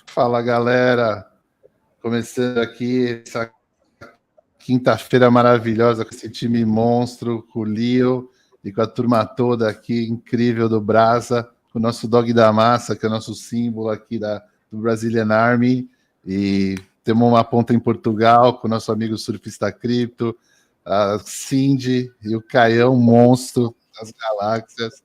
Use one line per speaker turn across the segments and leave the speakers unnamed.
Fala, galera. Começando aqui essa quinta-feira maravilhosa com esse time monstro, com o Leo e com a turma toda aqui incrível do Brasa, com o nosso Dog da Massa, que é o nosso símbolo aqui do Brazilian Army. E temos uma ponta em Portugal com o nosso amigo surfista cripto, a Cindy e o Caião, monstro das galáxias,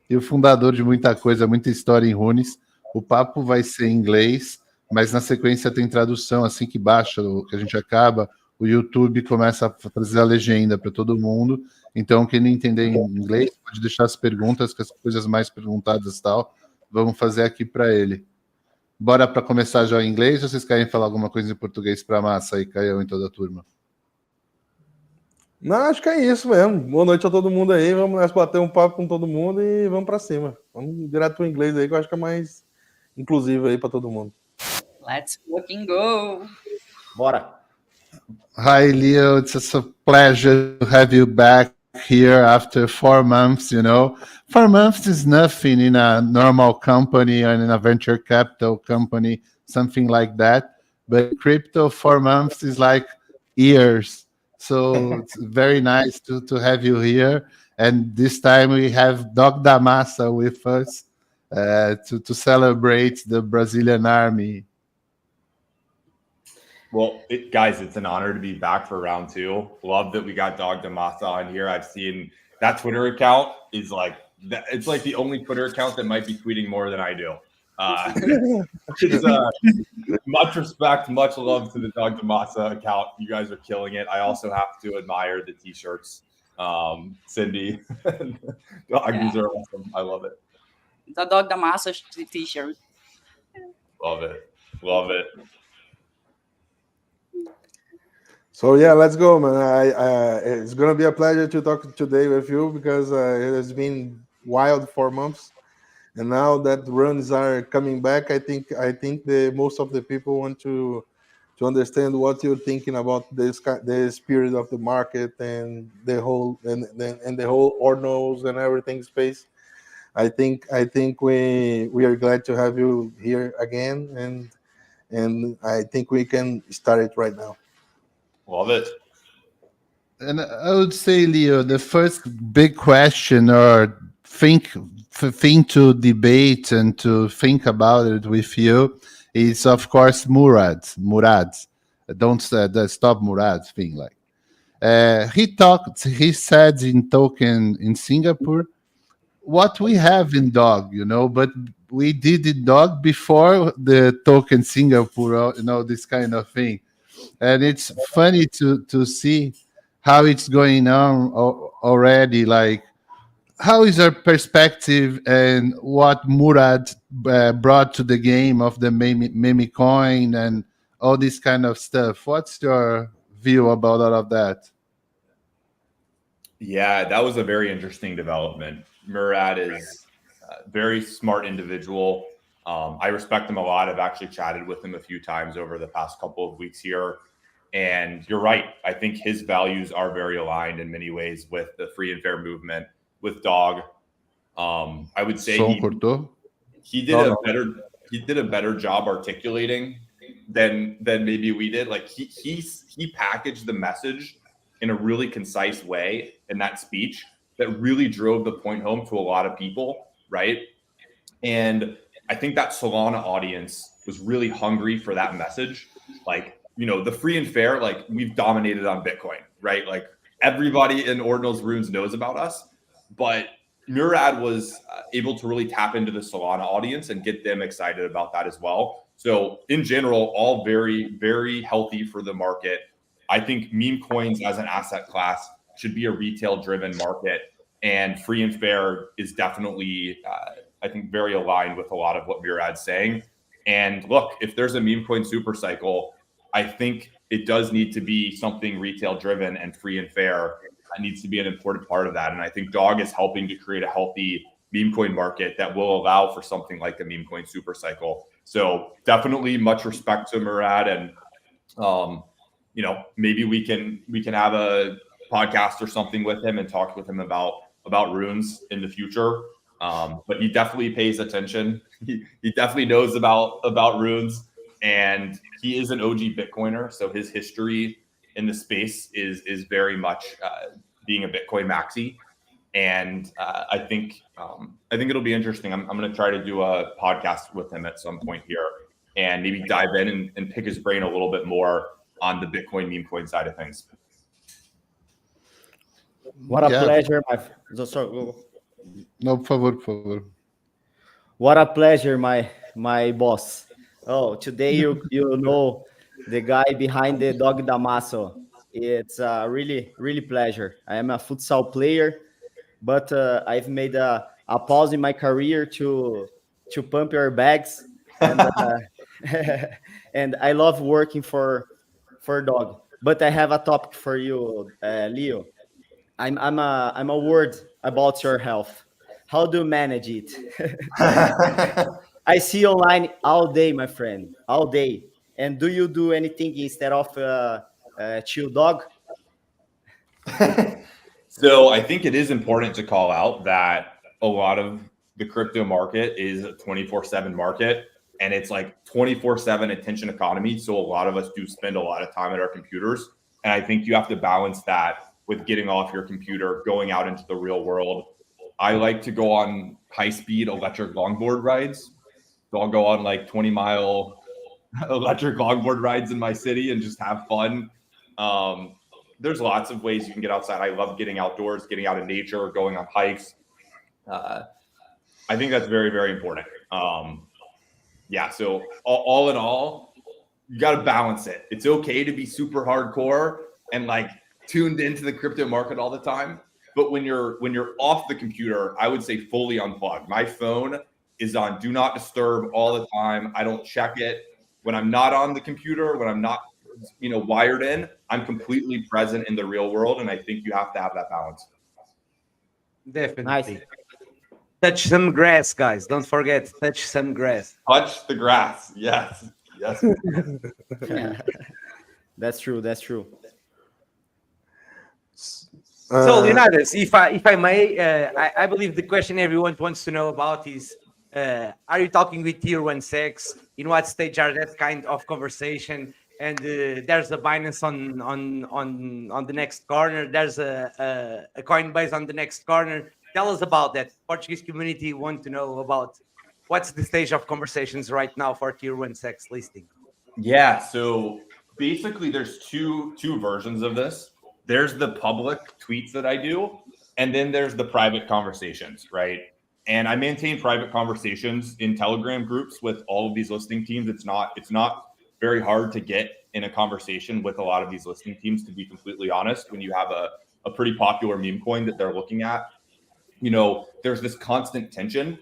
e o fundador de muita coisa, muita história em Runes. O papo vai ser em inglês, mas na sequência tem tradução, assim que baixa, que a gente acaba, o YouTube começa a trazer a legenda para todo mundo. Então, quem não entender em inglês, pode deixar as perguntas, que as coisas mais perguntadas e tal, vamos fazer aqui para ele. Bora para começar já em inglês, ou vocês querem falar alguma coisa em português para a massa aí, Caio, em toda a turma?
Não, acho que é isso mesmo. Boa noite a todo mundo aí. Vamos bater um papo com todo mundo e vamos para cima. Vamos direto para o inglês aí, que eu acho que é mais inclusivo aí para todo mundo.
Let's fucking go!
Bora!
Hi, Leo. It's a pleasure to have you back here after 4 months. 4 months is nothing in a normal company and in a venture capital company, something like that. But crypto, 4 months is like years. So it's very nice to have you here. And this time we have Doc Damassa with us to celebrate the Brazilian Army.
Well, guys, it's an honor to be back for round 2. Love that we got Dog Damassa on here. I've seen that Twitter account is like, it's like the only Twitter account that might be tweeting more than I do. Much respect, much love to the Dog Damassa account. You guys are killing it. I also have to admire the t-shirts. Cindy, Doggies are awesome. I love it.
The Dog Damassa t-shirt.
Love it. Love it.
So yeah, let's go, man. It's gonna be a pleasure to talk today with you because it has been wild 4 months, and now that runs are coming back, I think most of the people want to understand what you're thinking about this period of the market and the whole ordinals and everything space. I think we are glad to have you here again, and I think we can start it right now.
Love it.
And I would say, Leo, the first big question or thing to debate and to think about it with you is, of course, Murad. Don't stop Murad thing. Like he said in token in Singapore what we have in dog, but we did in dog before the token Singapore, this kind of thing. And it's funny to see how it's going on already. Like, how is our perspective and what Murad brought to the game of the meme coin and all this kind of stuff? What's your view about all of that?
Yeah, that was a very interesting development. Murad is a very smart individual. I respect him a lot. I've actually chatted with him a few times over the past couple of weeks here. And you're right. I think his values are very aligned in many ways with the free and fair movement, with Dog. I would say he did a better job articulating than maybe we did. Like he packaged the message in a really concise way in that speech that really drove the point home to a lot of people, right? And I think that Solana audience was really hungry for that message. Like, the free and fair, like we've dominated on Bitcoin, right? Like everybody in Ordinals Runes knows about us, but Murad was able to really tap into the Solana audience and get them excited about that as well. So in general, all very, very healthy for the market. I think meme coins as an asset class should be a retail driven market, and free and fair is definitely, I think, very aligned with a lot of what Murad's saying. And look, if there's a meme coin super cycle, I think it does need to be something retail driven, and free and fair needs to be an important part of that. And I think Dog is helping to create a healthy meme coin market that will allow for something like a meme coin super cycle. So definitely much respect to Murad, and maybe we can have a podcast or something with him and talk with him about runes in the future. But he definitely pays attention. He definitely knows about runes, and he is an OG Bitcoiner. So his history in the space is very much being a Bitcoin maxi. And I think it'll be interesting. I'm going to try to do a podcast with him at some point here, and maybe dive in and pick his brain a little bit more on the Bitcoin meme coin side of things.
What a pleasure,
No, por favor.
What a pleasure, my boss. Oh, today you know the guy behind the Dog Damaso. It's really pleasure. I am a futsal player, but I've made a pause in my career to pump your bags, and and I love working for Dog. But I have a topic for you, Leo. I'm a word about your health. How do you manage it? I see you online all day, my friend, all day. And do you do anything instead of chill dog?
So I think it is important to call out that a lot of the crypto market is a 24/7 market, and it's like 24/7 attention economy. So a lot of us do spend a lot of time at our computers. And I think you have to balance that with getting off your computer, going out into the real world. I like to go on high-speed electric longboard rides. So I'll go on like 20-mile electric longboard rides in my city and just have fun. There's lots of ways you can get outside. I love getting outdoors, getting out in nature, going on hikes. I think that's very, very important. Yeah, so all in all, you got to balance it. It's okay to be super hardcore and like tuned into the crypto market all the time. But when you're off the computer, I would say fully unplugged. My phone is on do not disturb all the time. I don't check it. When I'm not on the computer, when I'm not, wired in, I'm completely present in the real world. And I think you have to have that balance.
Definitely.
Nice.
Touch some grass, guys. Don't forget, touch some grass.
Touch the grass. Yes. Yes.
That's true.
So, Leonidas, if I may, I believe the question everyone wants to know about is, are you talking with tier 1 sex? In what stage are that kind of conversation? And there's a Binance on the next corner. There's a Coinbase on the next corner. Tell us about that. Portuguese community want to know about what's the stage of conversations right now for tier 1 sex listing.
Yeah. So basically, there's two versions of this. There's the public tweets that I do, and then there's the private conversations, right? And I maintain private conversations in Telegram groups with all of these listing teams. It's not very hard to get in a conversation with a lot of these listing teams, to be completely honest, when you have a pretty popular meme coin that they're looking at. There's this constant tension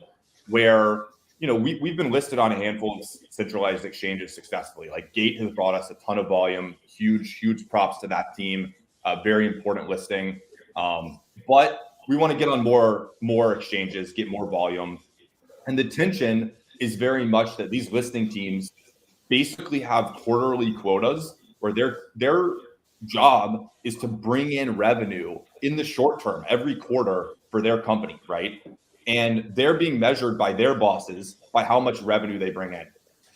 where, we've been listed on a handful of centralized exchanges successfully. Like Gate has brought us a ton of volume, huge props to that team. Very important listing. But we want to get on more exchanges, get more volume. And the tension is very much that these listing teams basically have quarterly quotas where their job is to bring in revenue in the short term every quarter for their company, right? And they're being measured by their bosses by how much revenue they bring in.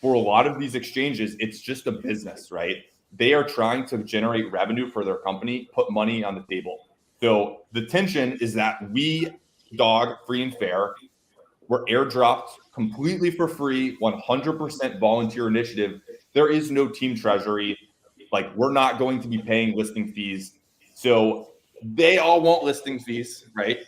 For a lot of these exchanges, it's just a business, right? They are trying to generate revenue for their company, put money on the table. So the tension is that we, Dog, free and fair, we're airdropped completely for free, 100% volunteer initiative. There is no team treasury. Like, we're not going to be paying listing fees. So they all want listing fees, right?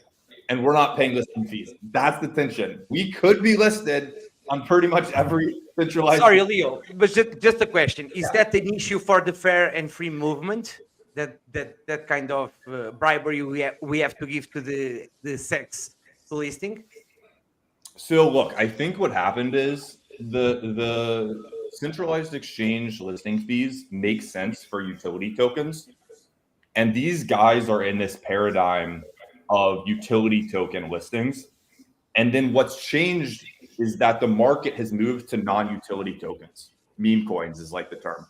And we're not paying listing fees. That's the tension. We could be listed on pretty much every centralized.
Sorry, Leo, but just a question. Is that an issue for the fair and free movement? That kind of bribery we have to give to the sex listing?
So look, I think what happened is the centralized exchange listing fees make sense for utility tokens. And these guys are in this paradigm of utility token listings. And then what's changed is that the market has moved to non-utility tokens. Meme coins is like the term.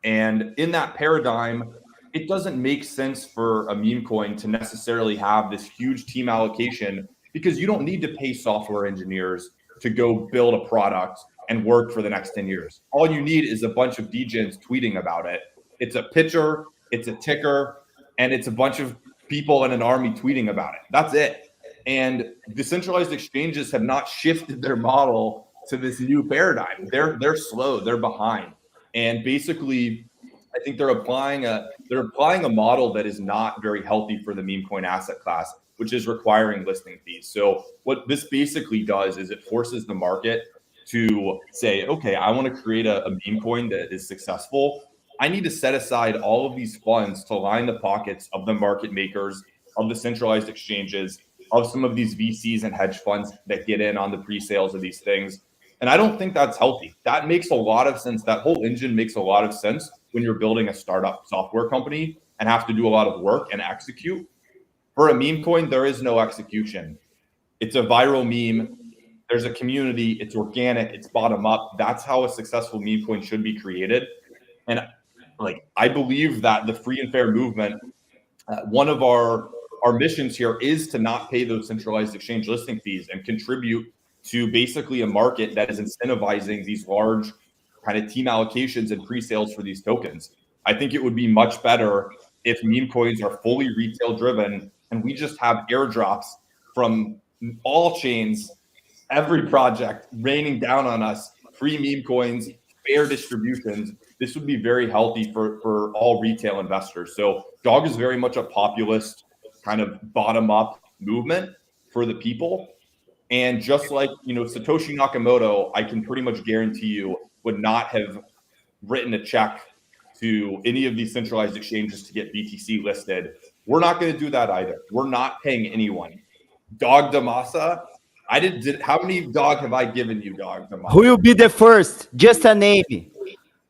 And in that paradigm, it doesn't make sense for a meme coin to necessarily have this huge team allocation because you don't need to pay software engineers to go build a product and work for the next 10 years. All you need is a bunch of DJs tweeting about it. It's a picture, it's a ticker, and it's a bunch of people in an army tweeting about it. That's it. And decentralized exchanges have not shifted their model to this new paradigm. They're slow, they're behind. And basically, I think they're applying a model that is not very healthy for the meme coin asset class, which is requiring listing fees. So what this basically does is it forces the market to say, okay, I want to create a meme coin that is successful. I need to set aside all of these funds to line the pockets of the market makers, of the centralized exchanges, of some of these VCs and hedge funds that get in on the pre-sales of these things. And I don't think that's healthy. That makes a lot of sense. That whole engine makes a lot of sense when you're building a startup software company and have to do a lot of work and execute. For a meme coin, there is no execution. It's a viral meme. There's a community. It's organic. It's bottom up. That's how a successful meme coin should be created. And I believe that the free and fair movement, one of our missions here is to not pay those centralized exchange listing fees and contribute to basically a market that is incentivizing these large kind of team allocations and pre-sales for these tokens. I think it would be much better if meme coins are fully retail driven and we just have airdrops from all chains, every project raining down on us, free meme coins, fair distributions. This would be very healthy for all retail investors. So Dog is very much a populist kind of bottom up movement for the people. And just like, Satoshi Nakamoto, I can pretty much guarantee you would not have written a check to any of these centralized exchanges to get BTC listed. We're not going to do that either. We're not paying anyone. Dog Damasa, how many dog have I given you, Dog Damasa?
Who will be the first? Just a name.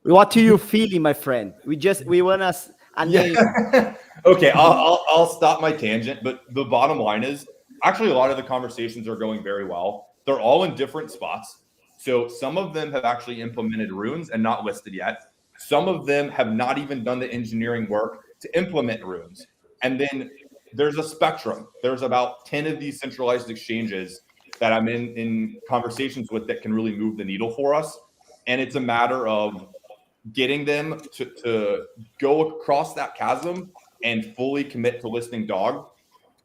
What are you feeling, my friend? We want a name.
Okay, I'll stop my tangent, but the bottom line is actually a lot of the conversations are going very well. They're all in different spots. So some of them have actually implemented runes and not listed yet. Some of them have not even done the engineering work to implement runes. And then there's a spectrum. There's about 10 of these centralized exchanges that I'm in conversations with that can really move the needle for us. And it's a matter of getting them to go across that chasm and fully commit to listing Dog.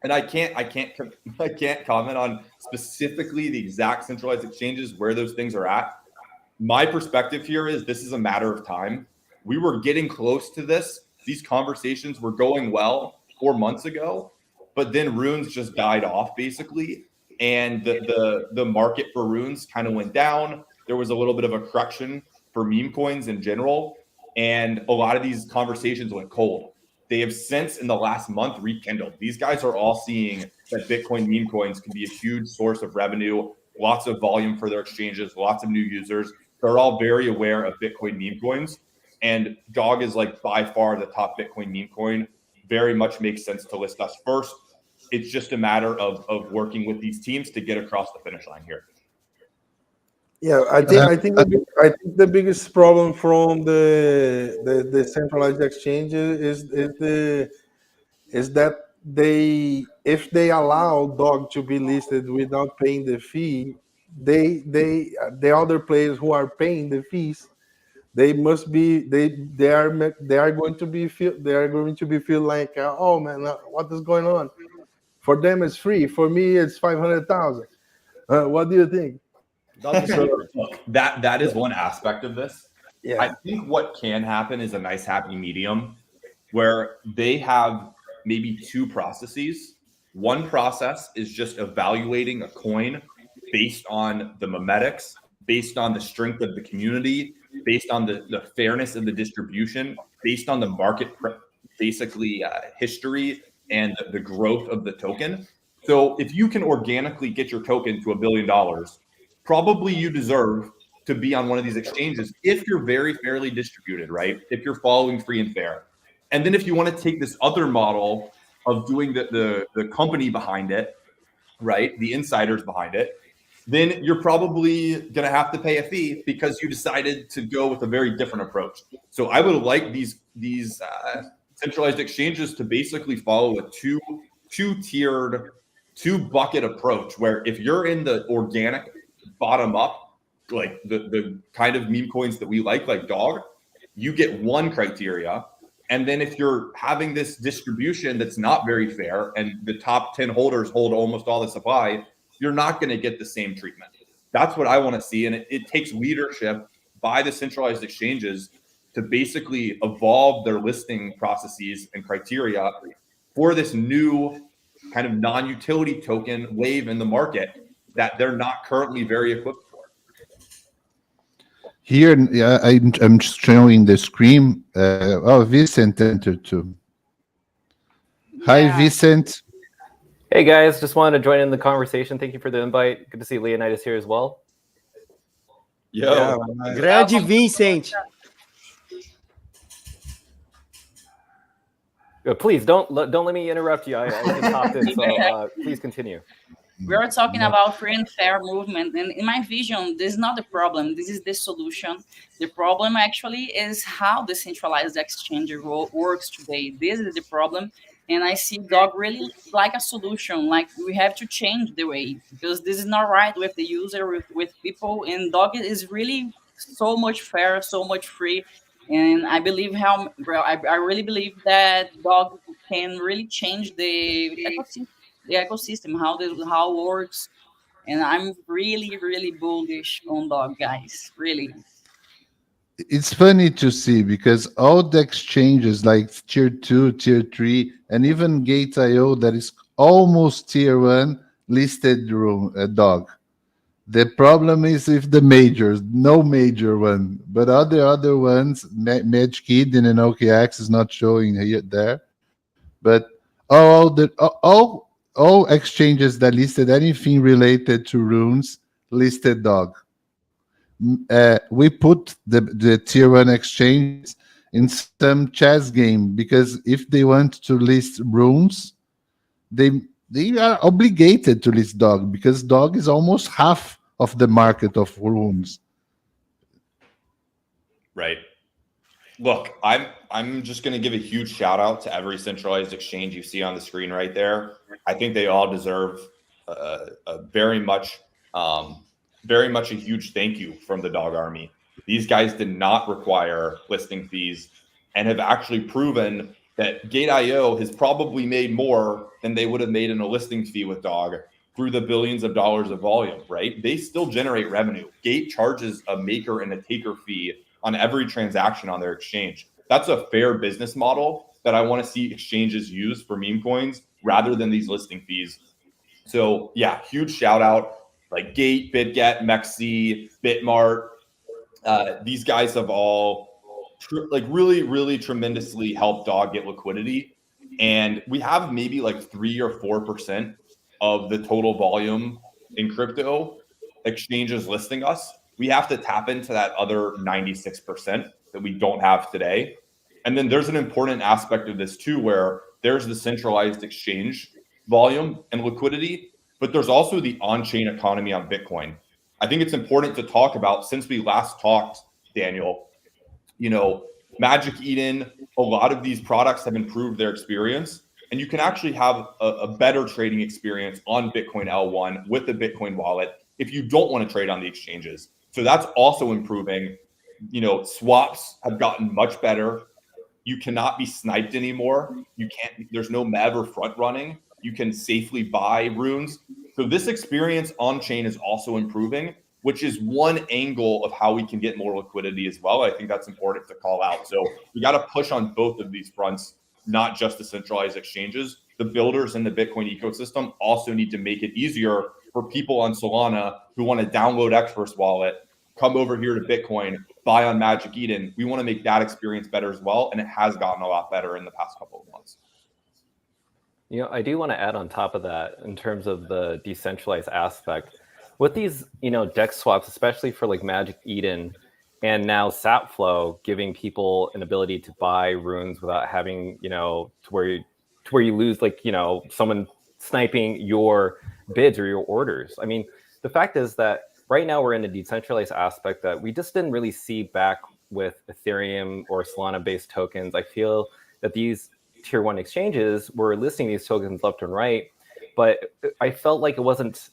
And I can't comment on specifically the exact centralized exchanges where those things are at. My perspective here is this is a matter of time. We were getting close to this. These conversations were going well 4 months ago, but then runes just died off basically. And the market for runes kind of went down. There was a little bit of a correction for meme coins in general. And a lot of these conversations went cold. They have since in the last month rekindled. These guys are all seeing that Bitcoin meme coins can be a huge source of revenue, lots of volume for their exchanges, lots of new users. They're all very aware of Bitcoin meme coins. And Dog is by far the top Bitcoin meme coin. Very much makes sense to list us first. It's just a matter of working with these teams to get across the finish line here.
Yeah, I think the biggest problem from the centralized exchanges is that if they allow Dog to be listed without paying the fee, the other players who are paying the fees, they are going to be feel like, oh man, what is going on? For them it's free. For me it's 500,000. What do you think?
So, look, that is one aspect of this.
Yeah.
I think what can happen is a nice happy medium where they have maybe two processes. One process is just evaluating a coin based on the memetics, based on the strength of the community, based on the fairness of the distribution, based on the market history and the growth of the token. So if you can organically get your token to $1 billion, probably you deserve to be on one of these exchanges if you're very fairly distributed, right? If you're following free and fair. And then if you want to take this other model of doing the company behind it, right? The insiders behind it, then you're probably going to have to pay a fee because you decided to go with a very different approach. So I would like these centralized exchanges to basically follow a two-tiered two-bucket approach where if you're in the organic bottom up, like the kind of meme coins that we like dog, you get one criteria. And then if you're having this distribution that's not very fair and the top 10 holders hold almost all the supply, you're not going to get the same treatment. That's what I want to see. And it takes leadership by the centralized exchanges to basically evolve their listing processes and criteria for this new kind of non-utility token wave in the market that they're not currently very equipped for.
Here, I'm showing the screen. Vicent entered too. Hi, Vicent.
Hey guys, just wanted to join in the conversation. Thank you for the invite. Good to see Leonidas here as well.
Yo,
Grande Vincent.
Please don't let me interrupt you. I just hopped in, so please continue.
We are talking about free and fair movement, and in my vision, this is not the problem. This is the solution. The problem actually is how the centralized exchange works today. This is the problem, and I see Dog really like a solution. Like we have to change the way, because this is not right with the user, with people, and Dog is really so much fair, so much free. And I believe I really believe that Dog can really change the ecosystem, how it works. And I'm really bullish on Dog, guys. Really.
It's funny to see because all the exchanges like tier 2, tier 3, and even Gate.io that is almost tier 1 listed Dog. The problem is with the majors, no major one, but all the other ones, Magic Eden and OKX is not showing here there, but all exchanges that listed anything related to runes listed Dog. We put the tier 1 exchanges in some chess game because if they want to list runes, they are obligated to list Dog because Dog is almost half of the market of runes.
Right. Look, I'm just going to give a huge shout out to every centralized exchange you see on the screen right there. I think they all deserve a very much a huge thank you from the Dog Army. These guys did not require listing fees and have actually proven that Gate.io has probably made more than they would have made in a listing fee with Dog through the billions of dollars of volume, right? They still generate revenue. Gate charges a maker and a taker fee on every transaction on their exchange. That's a fair business model that I want to see exchanges use for meme coins rather than these listing fees. So yeah, huge shout out like Gate, BitGet, Mexi, Bitmart. These guys have all really tremendously helped Dog get liquidity. And we have maybe like 3 or 4% of the total volume in crypto exchanges listing us. We have to tap into that other 96% that we don't have today. And then there's an important aspect of this too, where there's the centralized exchange volume and liquidity, but there's also the on-chain economy on Bitcoin. I think it's important to talk about, since we last talked, Daniel, Magic Eden, a lot of these products have improved their experience. And you can actually have a better trading experience on Bitcoin L1 with the Bitcoin wallet if you don't want to trade on the exchanges. So that's also improving. Swaps have gotten much better. You cannot be sniped anymore. There's no MEV or front running. You can safely buy runes. So this experience on chain is also improving, which is one angle of how we can get more liquidity as well. I think that's important to call out. So we got to push on both of these fronts, not just the centralized exchanges. The builders in the Bitcoin ecosystem also need to make it easier for people on Solana who want to download Xverse wallet, come over here to Bitcoin, buy on Magic Eden. We want to make that experience better as well. And it has gotten a lot better in the past couple of months.
I do want to add on top of that in terms of the decentralized aspect. With these, DEX swaps, especially for like Magic Eden and now Sapflow, giving people an ability to buy runes without having, to where you lose, like, someone sniping your bids or your orders. I mean, the fact is that right now we're in a decentralized aspect that we just didn't really see back with Ethereum or Solana-based tokens. I feel that these tier 1 exchanges were listing these tokens left and right, but I felt like it wasn't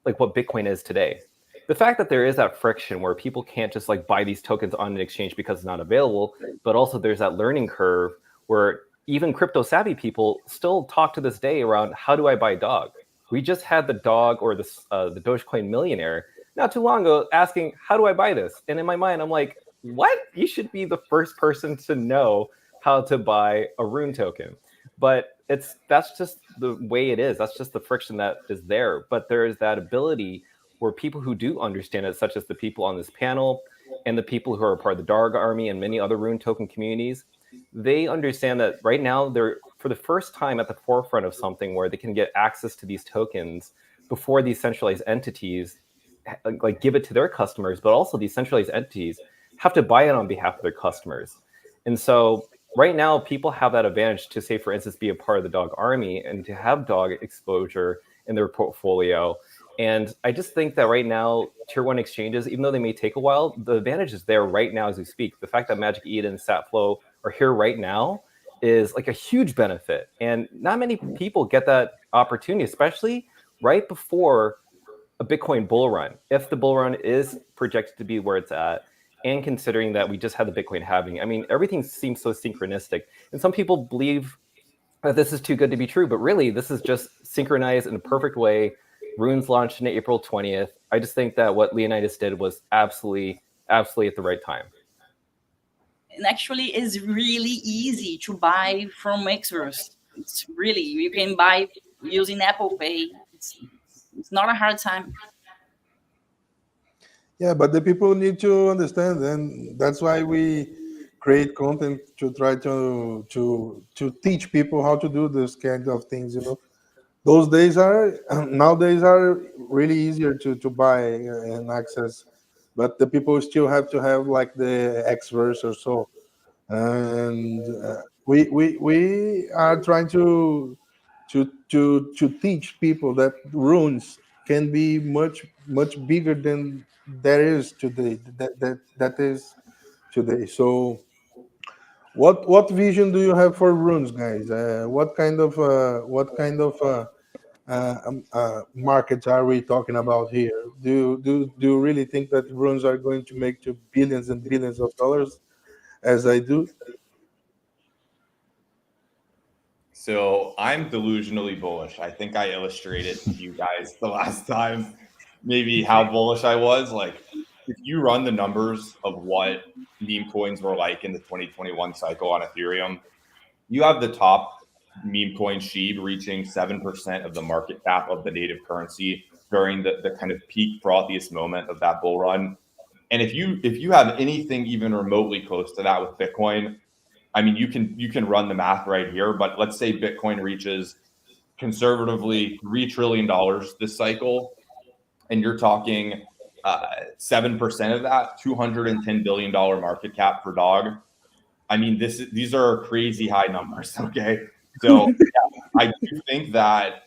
like what Bitcoin is today. The fact that there is that friction where people can't just like buy these tokens on an exchange because it's not available, but also there's that learning curve where even crypto savvy people still talk to this day around how do I buy dog? We just had the dog or the Dogecoin millionaire not too long ago asking, how do I buy this? And in my mind, I'm like, what? You should be the first person to know how to buy a Rune token. But that's just the way it is. That's just the friction that is there. But there is that ability where people who do understand it, such as the people on this panel and the people who are part of the Darg army and many other Rune token communities, they understand that right now they're for the first time at the forefront of something where they can get access to these tokens before these centralized entities like give it to their customers, but also these centralized entities have to buy it on behalf of their customers. And so right now people have that advantage to, say, for instance, be a part of the dog army and to have dog exposure in their portfolio. And I just think that right now, tier one exchanges, even though they may take a while, the advantage is there right now as we speak. The fact that Magic Eden and Satflow are here right now is like a huge benefit. And not many people get that opportunity, especially right before a Bitcoin bull run. If the bull run is projected to be where it's at, and considering that we just had the Bitcoin halving, I mean, everything seems so synchronistic. And some people believe that this is too good to be true, but really this is just synchronized in a perfect way. Runes launched on April 20th. I just think that what Leonidas did was absolutely at the right time.
And actually it's really easy to buy from Mixverse. It's really, you can buy using Apple Pay. It's not a hard time.
Yeah, but the people need to understand, and that's why we create content to try to teach people how to do this kind of things. You know, those days are nowadays are really easier to buy and access, but the people still have to have like the Xverse or so, and we are trying to teach people that runes can be much bigger than there is today. That is today. So what vision do you have for runes, guys? What kind of markets are we talking about here? Do you really think that runes are going to make to billions and billions of dollars, as I do?
So I'm delusionally bullish. I think I illustrated to you guys the last time maybe how bullish I was. Like, if you run the numbers of what meme coins were like in the 2021 cycle on Ethereum, you have the top meme coin SHIB reaching 7% of the market cap of the native currency during the kind of peak frothiest moment of that bull run. And if you have anything even remotely close to that with Bitcoin, I mean, you can run the math right here, but let's say Bitcoin reaches conservatively $3 trillion this cycle, and you're talking 7% of that, $210 billion market cap for dog. I mean, these are crazy high numbers. Okay, so yeah, I do think that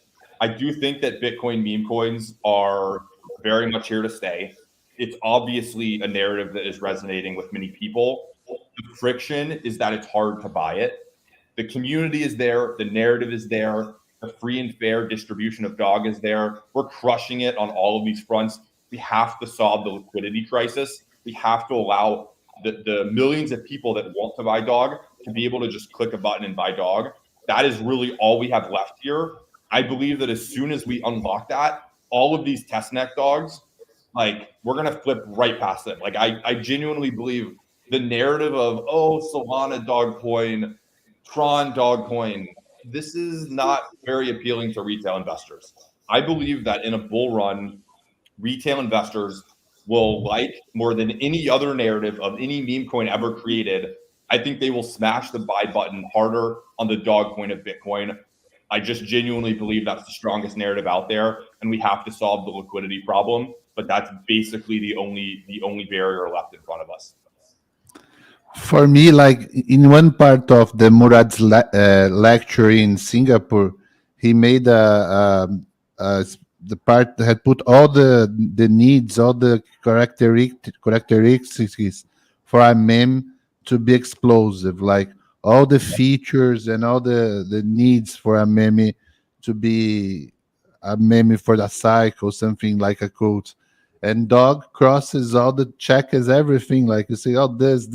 Bitcoin meme coins are very much here to stay. It's obviously a narrative that is resonating with many people. The friction is that it's hard to buy it. The community is there. The narrative is there. The free and fair distribution of dog is there. We're crushing it on all of these fronts. We have to solve the liquidity crisis. We have to allow the millions of people that want to buy dog to be able to just click a button and buy dog. That is really all we have left here. I believe that as soon as we unlock that, all of these testnet dogs, like, we're going to flip right past them. Like, I genuinely believe the narrative of, oh, Solana dog coin, Tron dog coin, this is not very appealing to retail investors. I believe that in a bull run, retail investors will like, more than any other narrative of any meme coin ever created, I think they will smash the buy button harder on the dog coin of Bitcoin. I just genuinely believe that's the strongest narrative out there, and we have to solve the liquidity problem. But that's basically the only barrier left in front of us.
For me, like in one part of the Murad's lecture in Singapore, he made the part that had put all the needs, all the characteristics for a meme to be explosive, like all the features and all the needs for a meme to be a meme for the cycle, something like a quote. And dog crosses all the checkers, everything. Like you say, oh, this.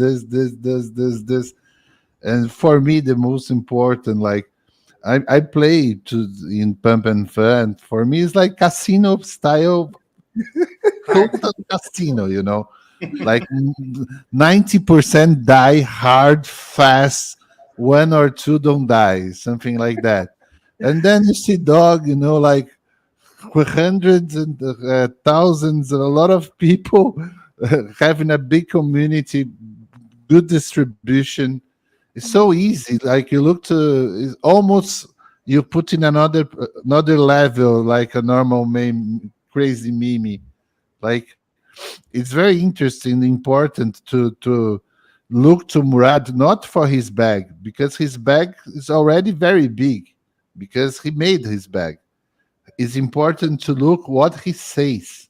And for me, the most important, like I play in Pump and Fun. For me, it's like casino style, total casino. Like 90% die hard, fast. One or two don't die, something like that. And then you see dog, like hundreds and thousands, and a lot of people having a big community, good distribution. It's so easy. Like you look to, it's almost you put in another level, like a normal meme, crazy meme. Like it's very interesting, important to look to Murad not for his bag, because his bag is already very big, because he made his bag. It's important to look what he says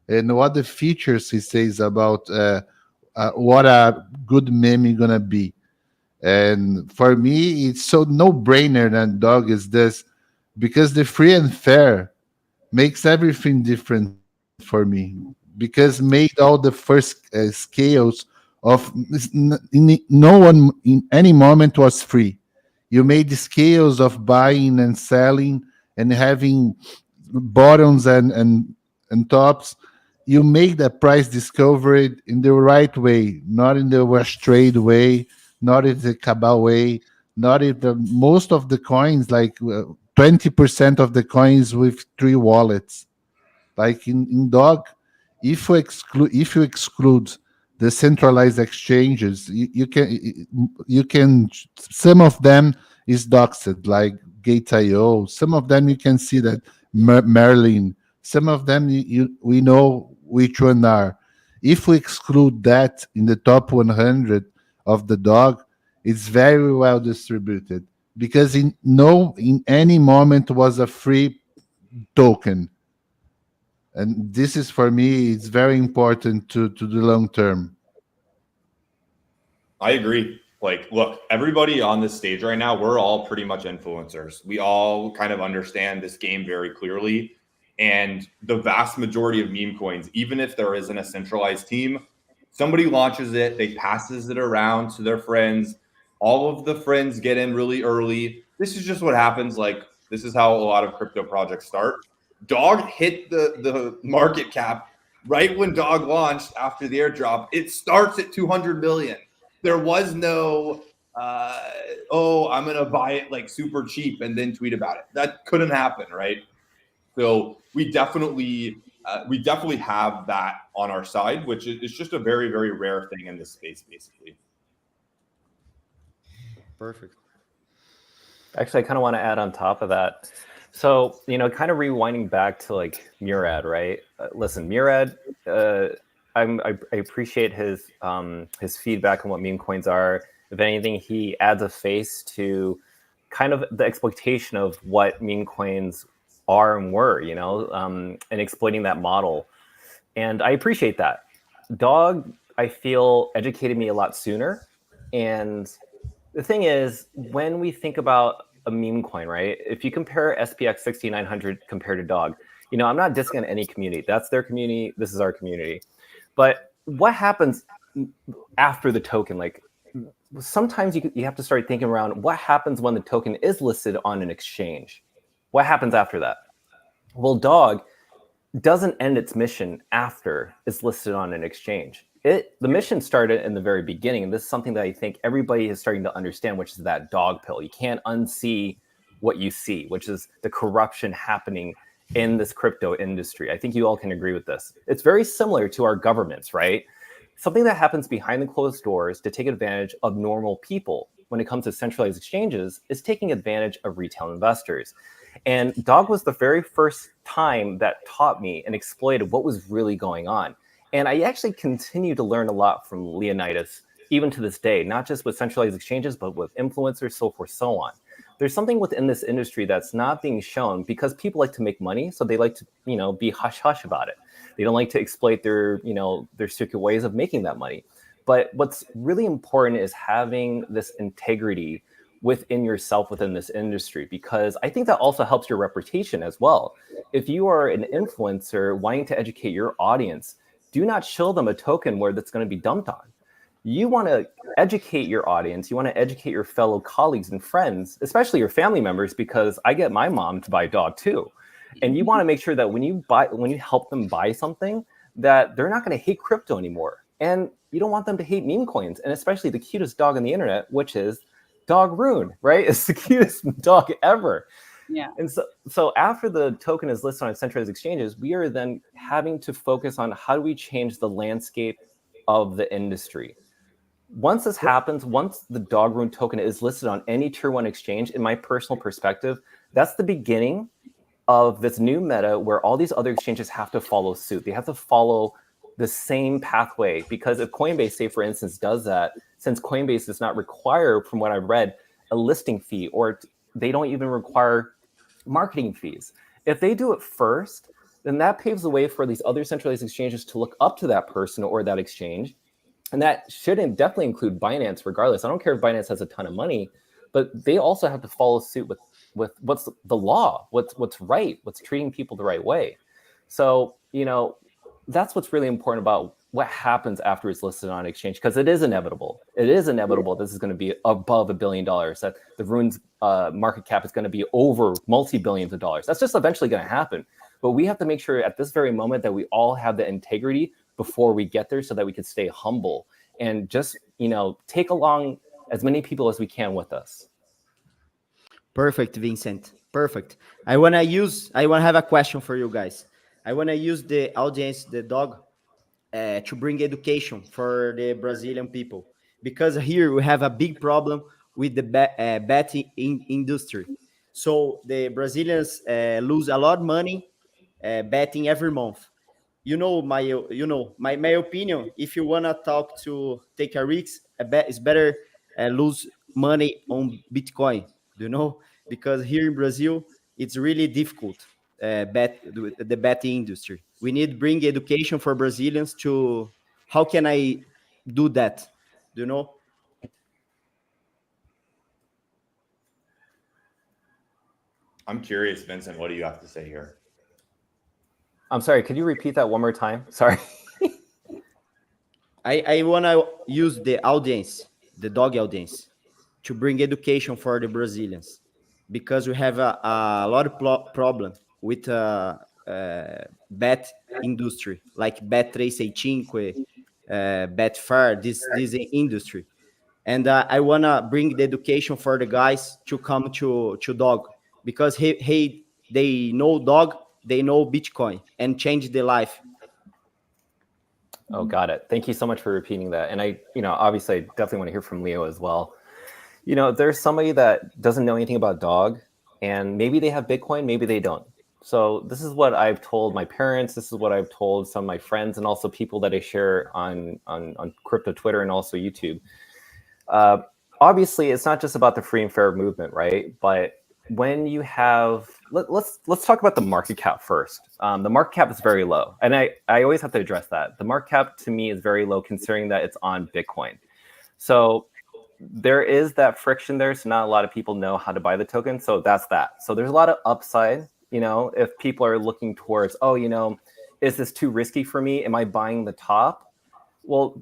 and what the features he says about what a good meme gonna be. And for me, it's so no-brainer that dog is this, because the free and fair makes everything different for me, because made all the first scales of no one in any moment was free. You made the scales of buying and selling and having bottoms and tops. You make the price discovery in the right way, not in the wash trade way, not in the cabal way, not in the most of the coins, like 20% of the coins with 3 wallets. Like in dog, if you exclude the centralized exchanges, you can some of them is doxed, like Gate.io. Some of them you can see that Merlin. Some of them we know which one are. If we exclude that in the top 100 of the dog, it's very well distributed, because in any moment was a free token. And this is, for me, it's very important to the long term.
I agree. Like, look, everybody on this stage right now, we're all pretty much influencers. We all kind of understand this game very clearly. And the vast majority of meme coins, even if there isn't a centralized team, somebody launches it, they passes it around to their friends. All of the friends get in really early. This is just what happens. Like, this is how a lot of crypto projects start. Dog hit the market cap right when Dog launched after the airdrop. It starts at 200 million. There was no, I'm going to buy it like super cheap and then tweet about it. That couldn't happen, right? So we definitely have that on our side, which is just a very, very rare thing in this space, basically.
Perfect.
Actually, I kind of want to add on top of that. So, kind of rewinding back to like Murad, right? Listen, Murad, I appreciate his feedback on what meme coins are. If anything, he adds a face to kind of the exploitation of what meme coins are and were, and exploiting that model. And I appreciate that. Dog, I feel, educated me a lot sooner. And the thing is, when we think about a meme coin, right? If you compare SPX 6900 compared to Dog, I'm not dissing on any community. That's their community. This is our community. But what happens after the token? Like, sometimes you have to start thinking around what happens when the token is listed on an exchange. What happens after that? Well, Dog doesn't end its mission after it's listed on an exchange. The mission started in the very beginning. And this is something that I think everybody is starting to understand, which is that dog pill. You can't unsee what you see, which is the corruption happening in this crypto industry. I think you all can agree with this. It's very similar to our governments, right? Something that happens behind the closed doors to take advantage of normal people when it comes to centralized exchanges is taking advantage of retail investors. And Dog was the very first time that taught me and exploited what was really going on. And I actually continue to learn a lot from Leonidas, even to this day, not just with centralized exchanges, but with influencers, so forth, so on. There's something within this industry that's not being shown because people like to make money. So they like to, be hush hush about it. They don't like to exploit their secret ways of making that money. But what's really important is having this integrity within yourself within this industry, because I think that also helps your reputation as well. If you are an influencer wanting to educate your audience, do not show them a token where that's going to be dumped on. You want to educate your audience. You want to educate your fellow colleagues and friends, especially your family members, because I get my mom to buy dog too. And you want to make sure that when you help them buy something, that they're not going to hate crypto anymore. And you don't want them to hate meme coins, and especially the cutest dog on the internet, which is Dog Rune, right? It's the cutest dog ever.
Yeah.
And so after the token is listed on centralized exchanges, we are then having to focus on how do we change the landscape of the industry. Once this happens, once the Dog Rune token is listed on any tier 1 exchange, in my personal perspective, that's the beginning of this new meta where all these other exchanges have to follow suit. They have to follow the same pathway, because if Coinbase, say for instance, does that, since Coinbase does not require, from what I've read, a listing fee, or they don't even require marketing fees. If they do it first, then that paves the way for these other centralized exchanges to look up to that person or that exchange. And that should definitely include Binance regardless. I don't care if Binance has a ton of money, but they also have to follow suit with what's the law, what's right, what's treating people the right way. So, that's what's really important about what happens after it's listed on an exchange, because it is inevitable. It is inevitable. This is going to be above $1 billion, that the Rune's market cap is going to be over multi-billions of dollars. That's just eventually going to happen. But we have to make sure at this very moment that we all have the integrity before we get there, so that we can stay humble and just, take along as many people as we can with us.
Perfect, Vincent. Perfect. I want to have a question for you guys. I want to use the audience, the dog, to bring education for the Brazilian people, because here we have a big problem with the betting industry. So the Brazilians lose a lot of money betting every month. My opinion. If you wanna take a risk, it's better lose money on Bitcoin. Because here in Brazil it's really difficult. The betting industry. We need bring education for Brazilians to how can I do that?
I'm curious, Vincent, what do you have to say here?
I'm sorry, could you repeat that one more time? Sorry.
I want to use the audience, the dog audience, to bring education for the Brazilians, because we have a lot of problem with bet industry, like Bet365, Betfair, this industry. And I want to bring the education for the guys to come to dog, because they know dog, they know Bitcoin, and change their life.
Oh, got it. Thank you so much for repeating that. And I, obviously I definitely want to hear from Leo as well. There's somebody that doesn't know anything about dog, and maybe they have Bitcoin, maybe they don't. So this is what I've told my parents. This is what I've told some of my friends, and also people that I share on crypto Twitter and also YouTube. Obviously, it's not just about the free and fair movement, right? But when you have, let's talk about the market cap first. The market cap is very low, and I always have to address that. The market cap to me is very low, considering that it's on Bitcoin. So there is that friction there. So not a lot of people know how to buy the token. So that's that. So there's a lot of upside. If people are looking towards, is this too risky for me? Am I buying the top? Well,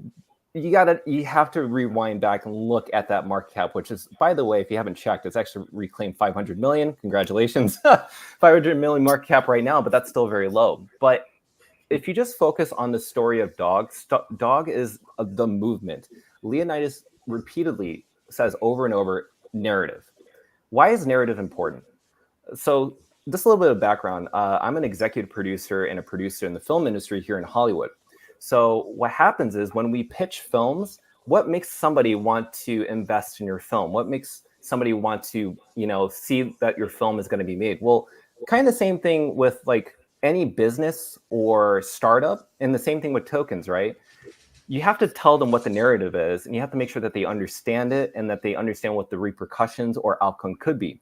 you have to rewind back and look at that market cap, which is, by the way, if you haven't checked, it's actually reclaimed 500 million. Congratulations. 500 million market cap right now, but that's still very low. But if you just focus on the story of dog is the movement. Leonidas repeatedly says over and over, narrative. Why is narrative important? So just a little bit of background. I'm an executive producer and a producer in the film industry here in Hollywood. So what happens is when we pitch films, what makes somebody want to invest in your film? What makes somebody want to, see that your film is going to be made? Well, kind of the same thing with like any business or startup, and the same thing with tokens, right? You have to tell them what the narrative is, and you have to make sure that they understand it and that they understand what the repercussions or outcome could be.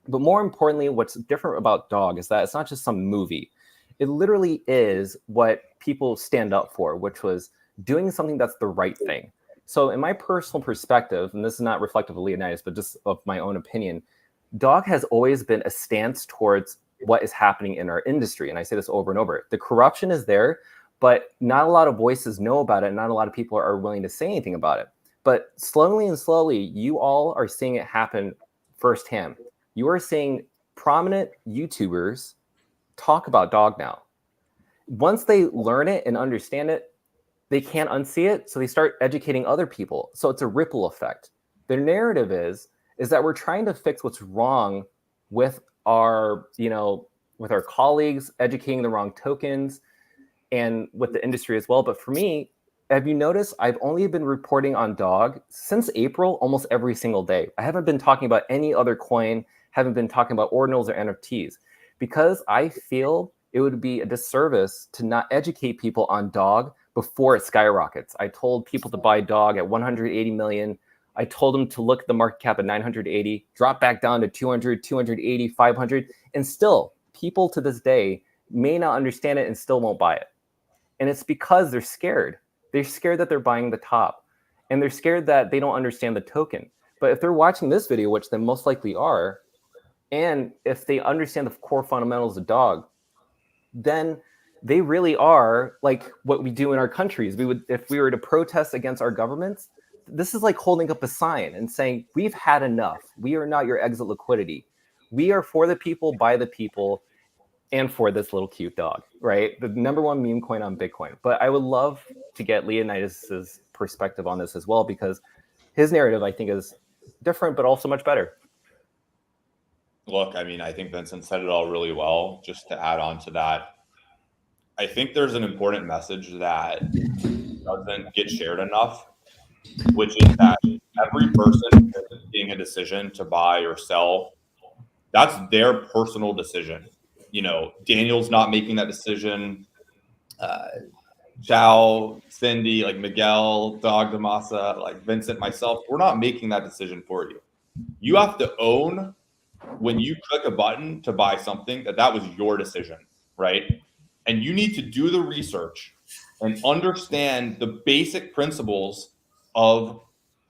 But more importantly, what's different about Dog is that it's not just some movie. It literally is what people stand up for, which was doing something that's the right thing. So in my personal perspective, and this is not reflective of Leonidas, but just of my own opinion, dog has always been a stance towards what is happening in our industry. And I say this over and over. The corruption is there, but not a lot of voices know about it. And not a lot of people are willing to say anything about it. But slowly and slowly, you all are seeing it happen firsthand. You are seeing prominent YouTubers talk about dog now. Once they learn it and understand it, they can't unsee it, so they start educating other people. So it's a ripple effect. Their narrative is that we're trying to fix what's wrong with our, with our colleagues, educating the wrong tokens, and with the industry as well. But for me, have you noticed I've only been reporting on dog since April almost every single day. I haven't been talking about any other coin, haven't been talking about ordinals or NFTs, because I feel it would be a disservice to not educate people on dog before it skyrockets. I told people to buy dog at 180 million. I told them to look at the market cap at 980, drop back down to 200, 280, 500. And still, people to this day may not understand it and still won't buy it. And it's because they're scared. They're scared that they're buying the top. And they're scared that they don't understand the token. But if they're watching this video, which they most likely are, and if they understand the core fundamentals of dog, then they really are like what we do in our countries. We would, if we were to protest against our governments, this is like holding up a sign and saying, we've had enough. We are not your exit liquidity. We are for the people, by the people, and for this little cute dog, right? The #1 meme coin on Bitcoin. But I would love to get Leonidas's perspective on this as well, because his narrative, I think, is different, but also much better.
Look, I mean, I think Vincent said it all really well. Just to add on to that, I think there's an important message that doesn't get shared enough, which is that every person making a decision to buy or sell, that's their personal decision. Daniel's not making that decision. Chow, Cindy, like Miguel, Dog Damasa, like Vincent, myself, we're not making that decision for you. You have to own when you click a button to buy something that was your decision, right? And you need to do the research and understand the basic principles of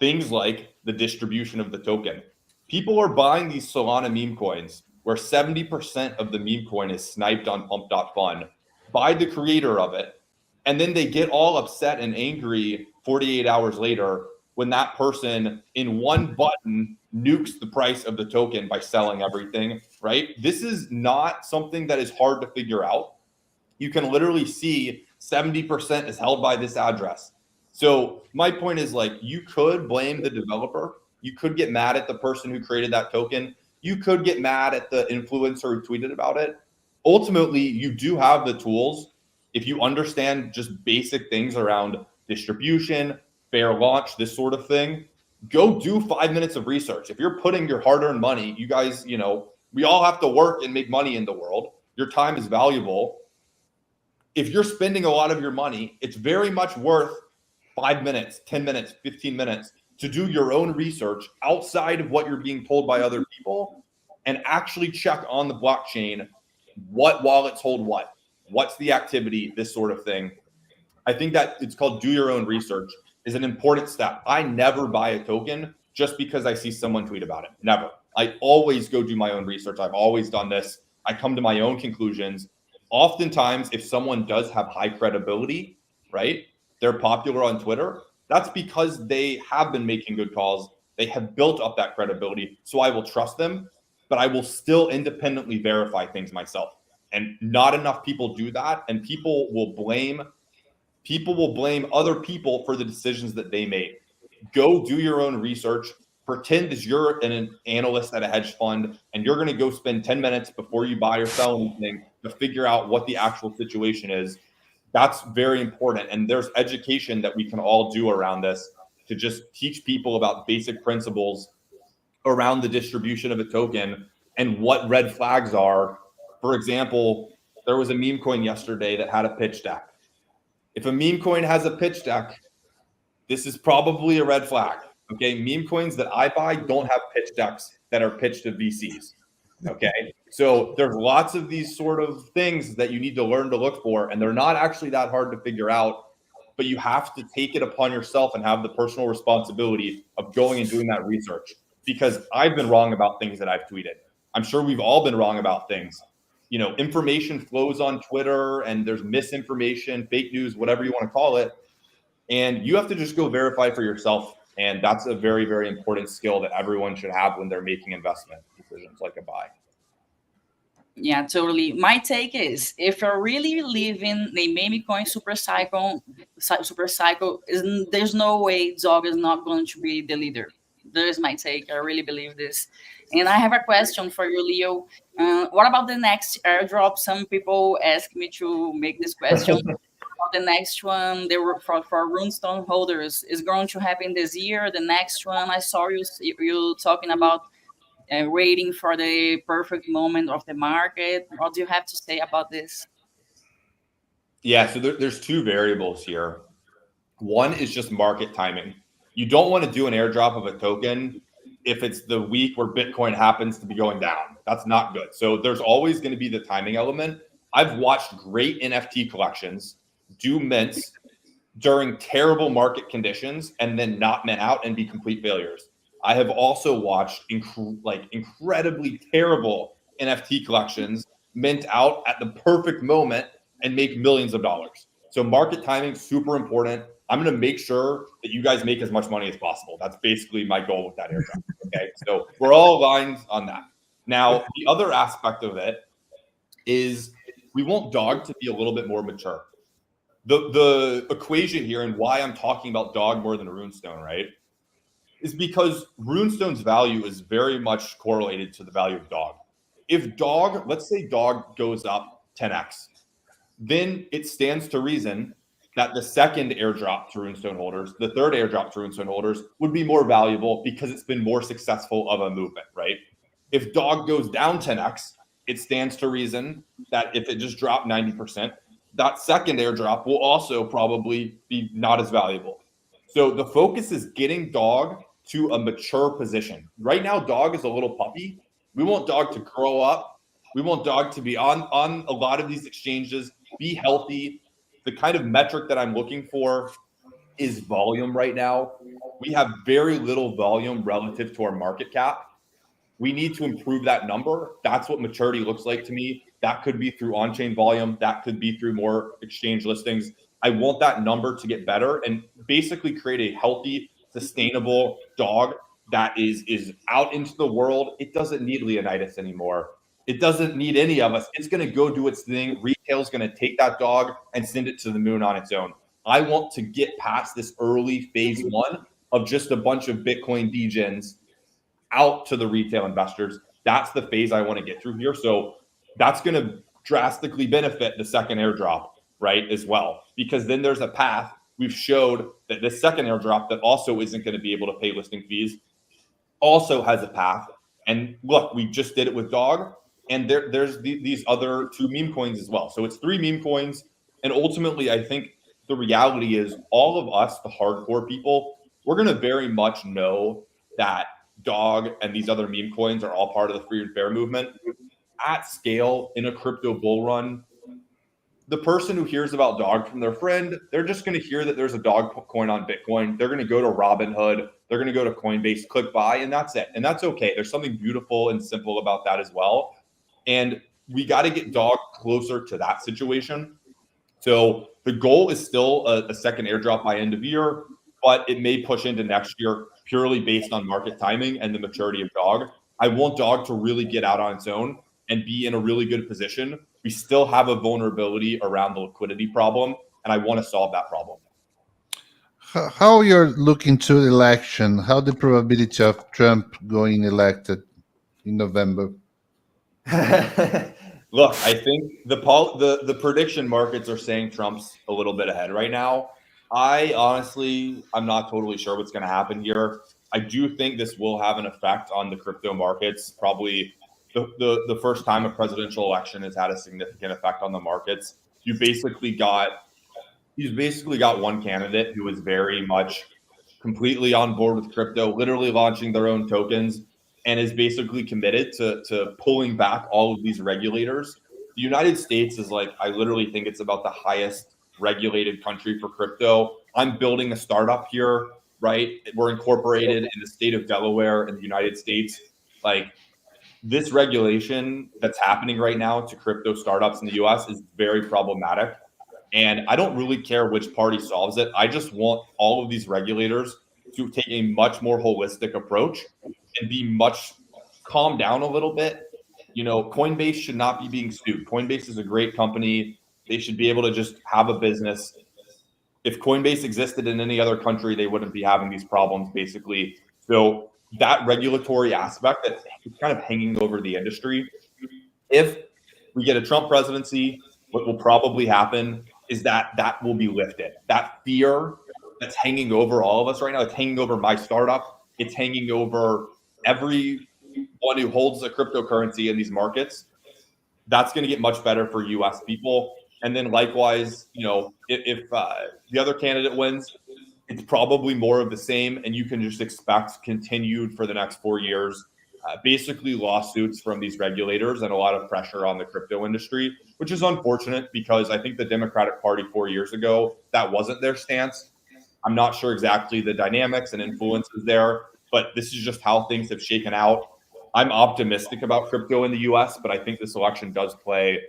things like the distribution of the token. People are buying these Solana meme coins where 70% of the meme coin is sniped on pump.fun by the creator of it. And then they get all upset and angry 48 hours later when that person in one button nukes the price of the token by selling everything, right? This is not something that is hard to figure out. You can literally see 70% is held by this address. So my point is, like, you could blame the developer. You could get mad at the person who created that token. You could get mad at the influencer who tweeted about it. Ultimately, you do have the tools. If you understand just basic things around distribution, fair launch, this sort of thing, go do 5 minutes of research. If you're putting your hard-earned money, you guys, we all have to work and make money in the world. Your time is valuable. If you're spending a lot of your money, it's very much worth 5 minutes, 10 minutes, 15 minutes to do your own research outside of what you're being told by other people and actually check on the blockchain what wallets hold what's the activity, this sort of thing. I think that it's called do your own research is an important step. I never buy a token just because I see someone tweet about it. Never. I always go do my own research. I've always done this. I come to my own conclusions. Oftentimes, if someone does have high credibility, right, they're popular on Twitter, that's because they have been making good calls. They have built up that credibility. So I will trust them, but I will still independently verify things myself. And not enough people do that. And people will blame other people for the decisions that they made. Go do your own research. Pretend as you're an analyst at a hedge fund and you're going to go spend 10 minutes before you buy or sell anything to figure out what the actual situation is. That's very important. And there's education that we can all do around this to just teach people about basic principles around the distribution of a token and what red flags are. For example, there was a meme coin yesterday that had a pitch deck. If a meme coin has a pitch deck, this is probably a red flag. Okay, meme coins that I buy don't have pitch decks that are pitched to VCs. Okay, so there's lots of these sort of things that you need to learn to look for, and they're not actually that hard to figure out. but you have to take it upon yourself and have the personal responsibility of going and doing that research. Because I've been wrong about things that I've tweeted. I'm sure we've all been wrong about things. You know, information flows on Twitter and there's misinformation, fake news, whatever you want to call it. And you have to just go verify for yourself. And that's a very, very important skill that everyone should have when they're making investment decisions like a buy.
Yeah, totally. My take is, if you're really living the meme coin super cycle, there's no way dog is not going to be the leader. There's my take. I really believe this. And I have a question for you, Leo. What about the next airdrop? Some people ask me to make this question. The next one, they were for Runestone holders, is going to happen this year. The next one, I saw you talking about waiting for the perfect moment of the market. What do you have to say about this?
Yeah, so there's two variables here. One is just market timing. You don't want to do an airdrop of a token if it's the week where Bitcoin happens to be going down. That's not good. So there's always going to be the timing element. I've watched great NFT collections do mints during terrible market conditions and then not mint out and be complete failures. I have also watched incredibly terrible NFT collections mint out at the perfect moment and make millions of dollars. So market timing, super important. I'm going to make sure that you guys make as much money as possible. That's basically my goal with that airdrop. Okay, so we're all aligned on that. Now, the other aspect of it is we want dog to be a little bit more mature. The equation here and why I'm talking about dog more than a runestone, right, is because runestone's value is very much correlated to the value of dog. If dog, let's say dog goes up 10x, then it stands to reason that the second airdrop to runestone holders, the third airdrop to runestone holders would be more valuable because it's been more successful of a movement, right? If dog goes down 10x, it stands to reason that if it just dropped 90%, that second airdrop will also probably be not as valuable. So the focus is getting dog to a mature position. Right now, dog is a little puppy. We want dog to grow up. We want dog to be on a lot of these exchanges, be healthy. The kind of metric that I'm looking for is volume right now. We have very little volume relative to our market cap. We need to improve that number. That's what maturity looks like to me. That could be through on-chain volume. That could be through more exchange listings. I want that number to get better and basically create a healthy, sustainable dog that is out into the world. It doesn't need Leonidas anymore. It doesn't need any of us. It's going to go do its thing. Retail is going to take that dog and send it to the moon on its own. I want to get past this early phase one of just a bunch of Bitcoin degens out to the retail investors. That's the phase I want to get through here. So that's going to drastically benefit the second airdrop, right, as well, because then there's a path. We've showed that this second airdrop that also isn't going to be able to pay listing fees also has a path. And look, we just did it with dog, and there's these other two meme coins as well. So it's 3 meme coins. And ultimately, I think the reality is all of us, the hardcore people, we're going to very much know that dog and these other meme coins are all part of the free and fair movement. At scale in a crypto bull run, the person who hears about dog from their friend, they're just going to hear that there's a dog coin on Bitcoin. They're going to go to Robinhood. They're going to go to Coinbase, click buy, and that's it. And that's okay. There's something beautiful and simple about that as well. And we got to get dog closer to that situation. So the goal is still a second airdrop by end of year, but it may push into next year purely based on market timing and the maturity of dog. I want dog to really get out on its own and be in a really good position. We still have a vulnerability around the liquidity problem, and I want to solve that problem.
How you're looking to election? How the probability of Trump going elected in November?
Look, I think the prediction markets are saying Trump's a little bit ahead right now. I'm not totally sure what's going to happen here. I do think this will have an effect on the crypto markets. Probably the first time a presidential election has had a significant effect on the markets. He's basically got one candidate who is very much completely on board with crypto, literally launching their own tokens, and is basically committed to pulling back all of these regulators. The United States is I literally think it's about the highest regulated country for crypto. I'm building a startup here, right? We're incorporated in the state of Delaware in the United States. Like, this regulation that's happening right now to crypto startups in the US is very problematic. And I don't really care which party solves it. I just want all of these regulators to take a much more holistic approach and be much calm down a little bit. You know, Coinbase should not be being sued. Coinbase is a great company. They should be able to just have a business. If Coinbase existed in any other country, they wouldn't be having these problems, basically. So that regulatory aspect that is kind of hanging over the industry, if we get a Trump presidency, what will probably happen is that will be lifted. That fear that's hanging over all of us right now, it's hanging over my startup, it's hanging over everyone who holds a cryptocurrency in these markets. That's going to get much better for US people. And then likewise, you know, if the other candidate wins, it's probably more of the same, and you can just expect continued for the next 4 years, basically lawsuits from these regulators and a lot of pressure on the crypto industry, which is unfortunate because I think the Democratic Party 4 years ago, that wasn't their stance. I'm not sure exactly the dynamics and influences there, but this is just how things have shaken out. I'm optimistic about crypto in the US, but I think this election does play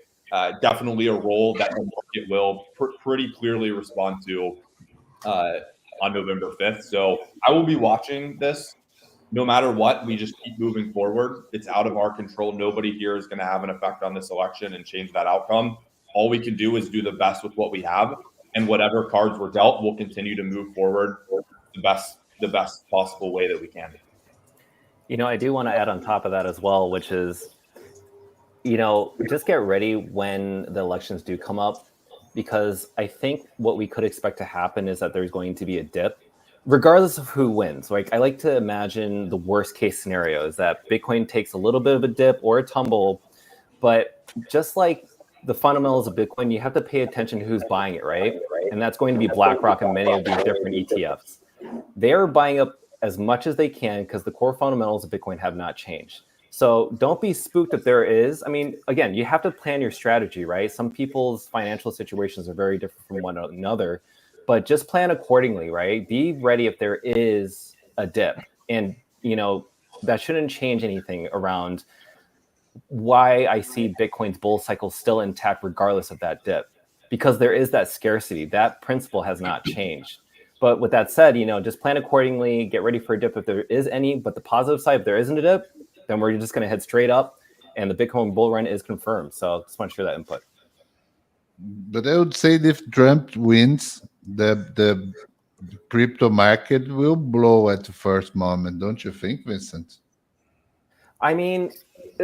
definitely a role that the market will pretty clearly respond to on November 5th. So I will be watching this. No matter what, we just keep moving forward. It's out of our control. Nobody here is going to have an effect on this election and change that outcome. All we can do is do the best with what we have, and whatever cards were dealt, we'll continue to move forward the best possible way that we can.
You know, I do want to add on top of that as well, which is, you know, just get ready when the elections do come up, because I think what we could expect to happen is that there's going to be a dip, regardless of who wins. Like, I like to imagine the worst case scenario is that Bitcoin takes a little bit of a dip or a tumble, but just like the fundamentals of Bitcoin, you have to pay attention to who's buying it, right? And that's going to be BlackRock and many of these different ETFs. They are buying up as much as they can because the core fundamentals of Bitcoin have not changed. So don't be spooked if there is. I mean, again, you have to plan your strategy, right? Some people's financial situations are very different from one another, but just plan accordingly, right? Be ready if there is a dip. And, you know, that shouldn't change anything around why I see Bitcoin's bull cycle still intact regardless of that dip, because there is that scarcity. That principle has not changed. But with that said, you know, just plan accordingly, get ready for a dip if there is any. But the positive side, if there isn't a dip, then we're just going to head straight up, and the Bitcoin bull run is confirmed. So just want to share that input.
But I would say if Trump wins, the crypto market will blow at the first moment, don't you think, Vincent?
I mean,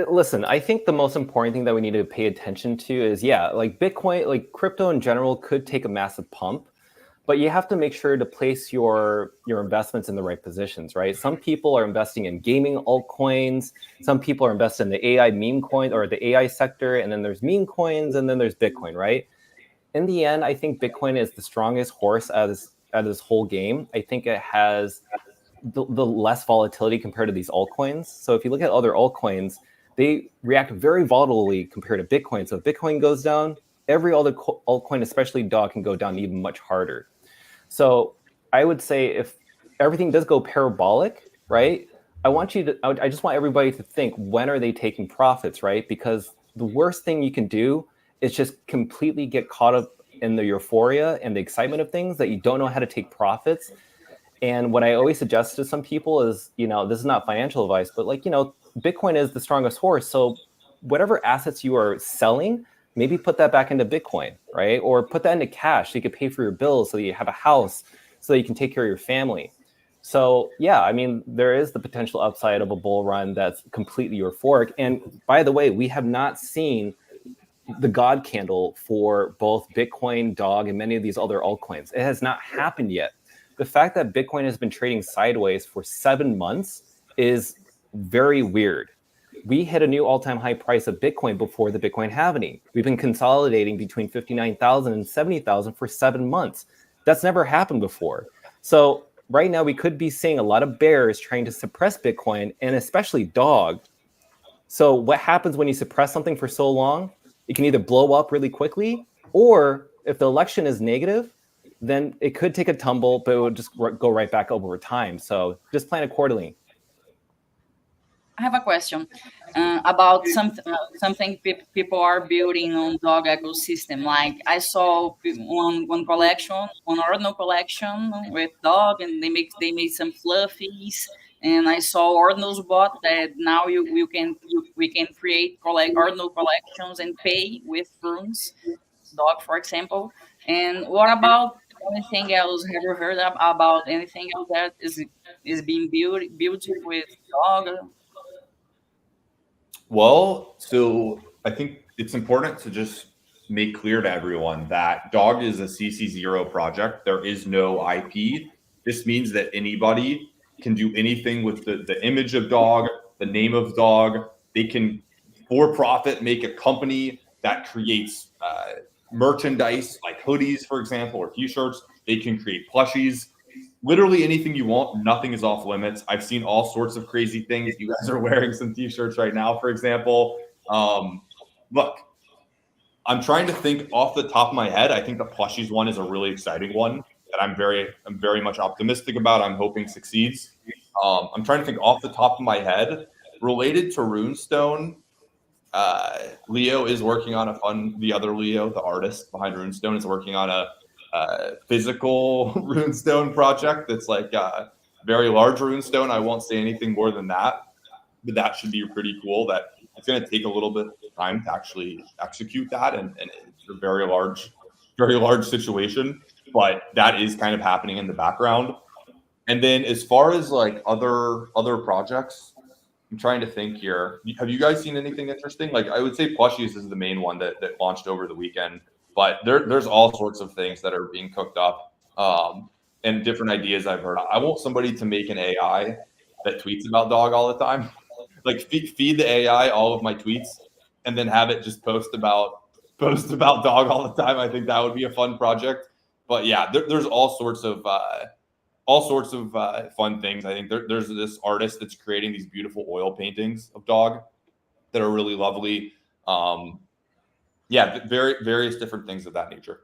listen, I think the most important thing that we need to pay attention to is, yeah, like Bitcoin, like crypto in general could take a massive pump, but you have to make sure to place your investments in the right positions, right? Some people are investing in gaming altcoins. Some people are invested in the AI meme coin or the AI sector. And then there's meme coins, and then there's Bitcoin, right? In the end, I think Bitcoin is the strongest horse out of this whole game. I think it has the less volatility compared to these altcoins. So if you look at other altcoins, they react very volatilely compared to Bitcoin. So if Bitcoin goes down, every other altcoin, especially DAO, can go down even much harder. So I would say if everything does go parabolic, right, I just want everybody to think, when are they taking profits, right? Because the worst thing you can do is just completely get caught up in the euphoria and the excitement of things that you don't know how to take profits. And what I always suggest to some people is, you know, this is not financial advice, but like, you know, Bitcoin is the strongest horse. So whatever assets you are selling, maybe put that back into Bitcoin, right? Or put that into cash so you can pay for your bills, so you have a house, so you can take care of your family. So yeah, I mean, there is the potential upside of a bull run that's completely euphoric. And by the way, we have not seen the God candle for both Bitcoin, DOG, and many of these other altcoins. It has not happened yet. The fact that Bitcoin has been trading sideways for 7 months is very weird. We hit a new all-time high price of Bitcoin before the Bitcoin halving. We've been consolidating between 59,000 and 70,000 for 7 months. That's never happened before. So right now we could be seeing a lot of bears trying to suppress Bitcoin, and especially DOG. So what happens when you suppress something for so long? It can either blow up really quickly, or if the election is negative, then it could take a tumble, but it would just go right back over time. So just plan accordingly.
I have a question about something people are building on dog ecosystem. Like I saw one collection, one ordinal collection with dog, and they made some fluffies. And I saw ordinals bot that now we can create ordinal collections and pay with runes, dog for example. And what about anything else? Have you heard about anything else that is being built with dog?
Well, so I think it's important to just make clear to everyone that dog is a CC0 project. There is no IP. This means that anybody can do anything with the image of dog, the name of dog. They can, for profit, make a company that creates merchandise like hoodies, for example, or t-shirts. They can create plushies. Literally anything you want. Nothing is off limits. I've seen all sorts of crazy things. You guys are wearing some t-shirts right now, for example. Look, I'm trying to think off the top of my head. I think the plushies one is a really exciting one that I'm very much optimistic about. I'm hoping succeeds. I'm trying to think off the top of my head related to Runestone. Leo is working on the other Leo, the artist behind Runestone, is working on a physical Runestone project that's like a very large Runestone. I won't say anything more than that, but that should be pretty cool. That it's going to take a little bit of time to actually execute that, and it's a very large situation, but that is kind of happening in the background. And then as far as like other projects, I'm trying to think here. Have you guys seen anything interesting? Like I would say plushies is the main one that launched over the weekend. But there's all sorts of things that are being cooked up and different ideas I've heard. I want somebody to make an AI that tweets about dog all the time. Like feed the AI all of my tweets and then have it just post about dog all the time. I think that would be a fun project. But yeah, there's all sorts of fun things. I think there's this artist that's creating these beautiful oil paintings of dog that are really lovely. Yeah, various different things of that nature.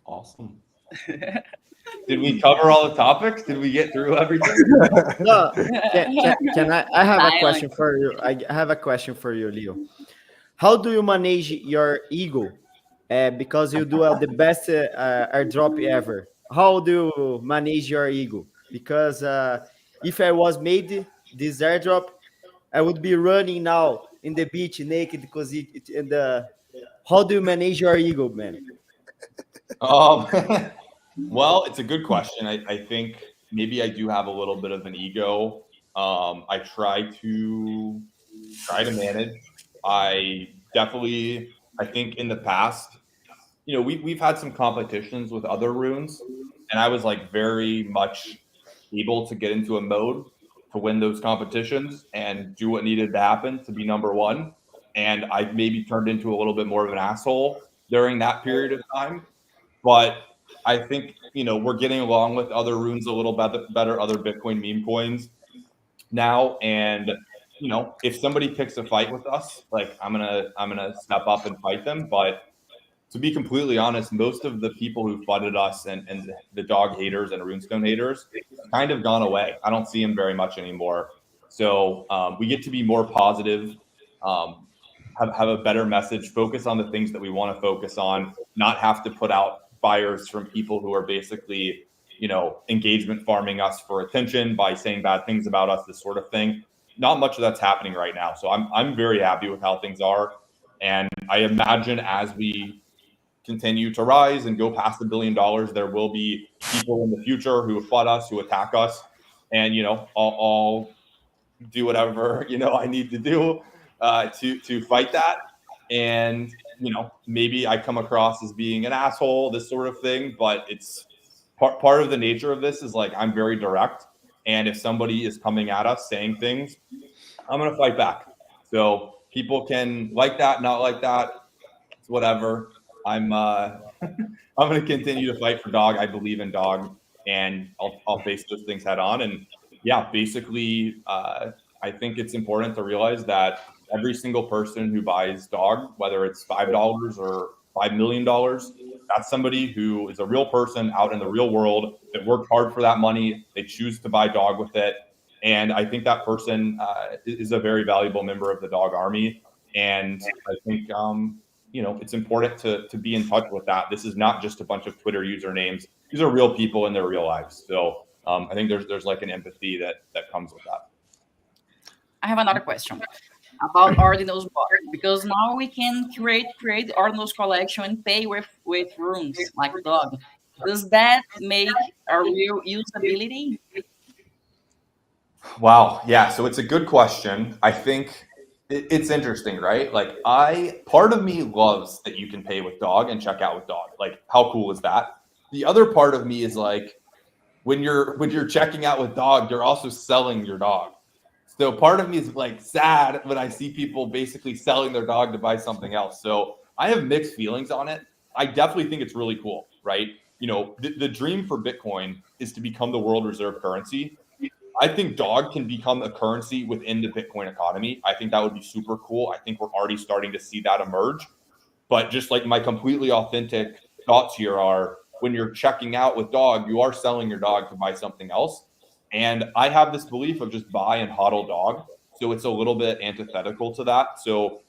Awesome. Did we cover all the topics? Did we get through everything?
No, can I have a question for you. I have a question for you, Leo. How do you manage your ego? Because you do the best airdrop ever. How do you manage your ego? Because if I was made this airdrop, I would be running now in the beach naked because how do you manage your ego, man?
Well, it's a good question. I think maybe I do have a little bit of an ego. I try to manage. I think in the past, we've had some competitions with other runes, and I was like very much able to get into a mode to win those competitions and do what needed to happen to be number one. And I maybe turned into a little bit more of an asshole during that period of time. But I think, we're getting along with other runes a little better, other Bitcoin meme coins now. And, if somebody picks a fight with us, like I'm gonna step up and fight them. But to be completely honest, most of the people who flooded us and the dog haters and Runestone haters kind of gone away. I don't see them very much anymore. So we get to be more positive, have a better message, focus on the things that we want to focus on, not have to put out fires from people who are basically, engagement farming us for attention by saying bad things about us, this sort of thing. Not much of that's happening right now. So I'm very happy with how things are. And I imagine as we continue to rise and go past $1 billion, there will be people in the future who flood us, who attack us. And, I'll do whatever, I need to do to fight that. And, maybe I come across as being an asshole, this sort of thing, but it's part of the nature of this is like, I'm very direct. And if somebody is coming at us saying things, I'm going to fight back. So people can like that, not like that. It's whatever. I'm going to continue to fight for dog. I believe in dog, and I'll face those things head on. And yeah, basically, I think it's important to realize that every single person who buys dog, whether it's $5 or $5 million, that's somebody who is a real person out in the real world that worked hard for that money. They choose to buy dog with it. And I think that person is a very valuable member of the dog army. And I think, it's important to be in touch with that. This is not just a bunch of Twitter usernames. These are real people in their real lives. So I think there's like an empathy that comes with that.
I have another question about Ordinals bot, because now we can create Ordinals collection and pay with runes like dog. Does that make a real usability?
Wow. Yeah. So it's a good question. I think it's interesting, right? Like part of me loves that you can pay with dog and check out with dog. Like, how cool is that? The other part of me is like, when you're checking out with dog, you're also selling your dog. So part of me is like sad when I see people basically selling their dog to buy something else. So I have mixed feelings on it. I definitely think it's really cool, right? The dream for Bitcoin is to become the world reserve currency. I think dog can become a currency within the Bitcoin economy. I think that would be super cool. I think we're already starting to see that emerge. But just like my completely authentic thoughts here are, when you're checking out with dog, you are selling your dog to buy something else. And I have this belief of just buy and hodl dog. So it's a little bit antithetical to that. So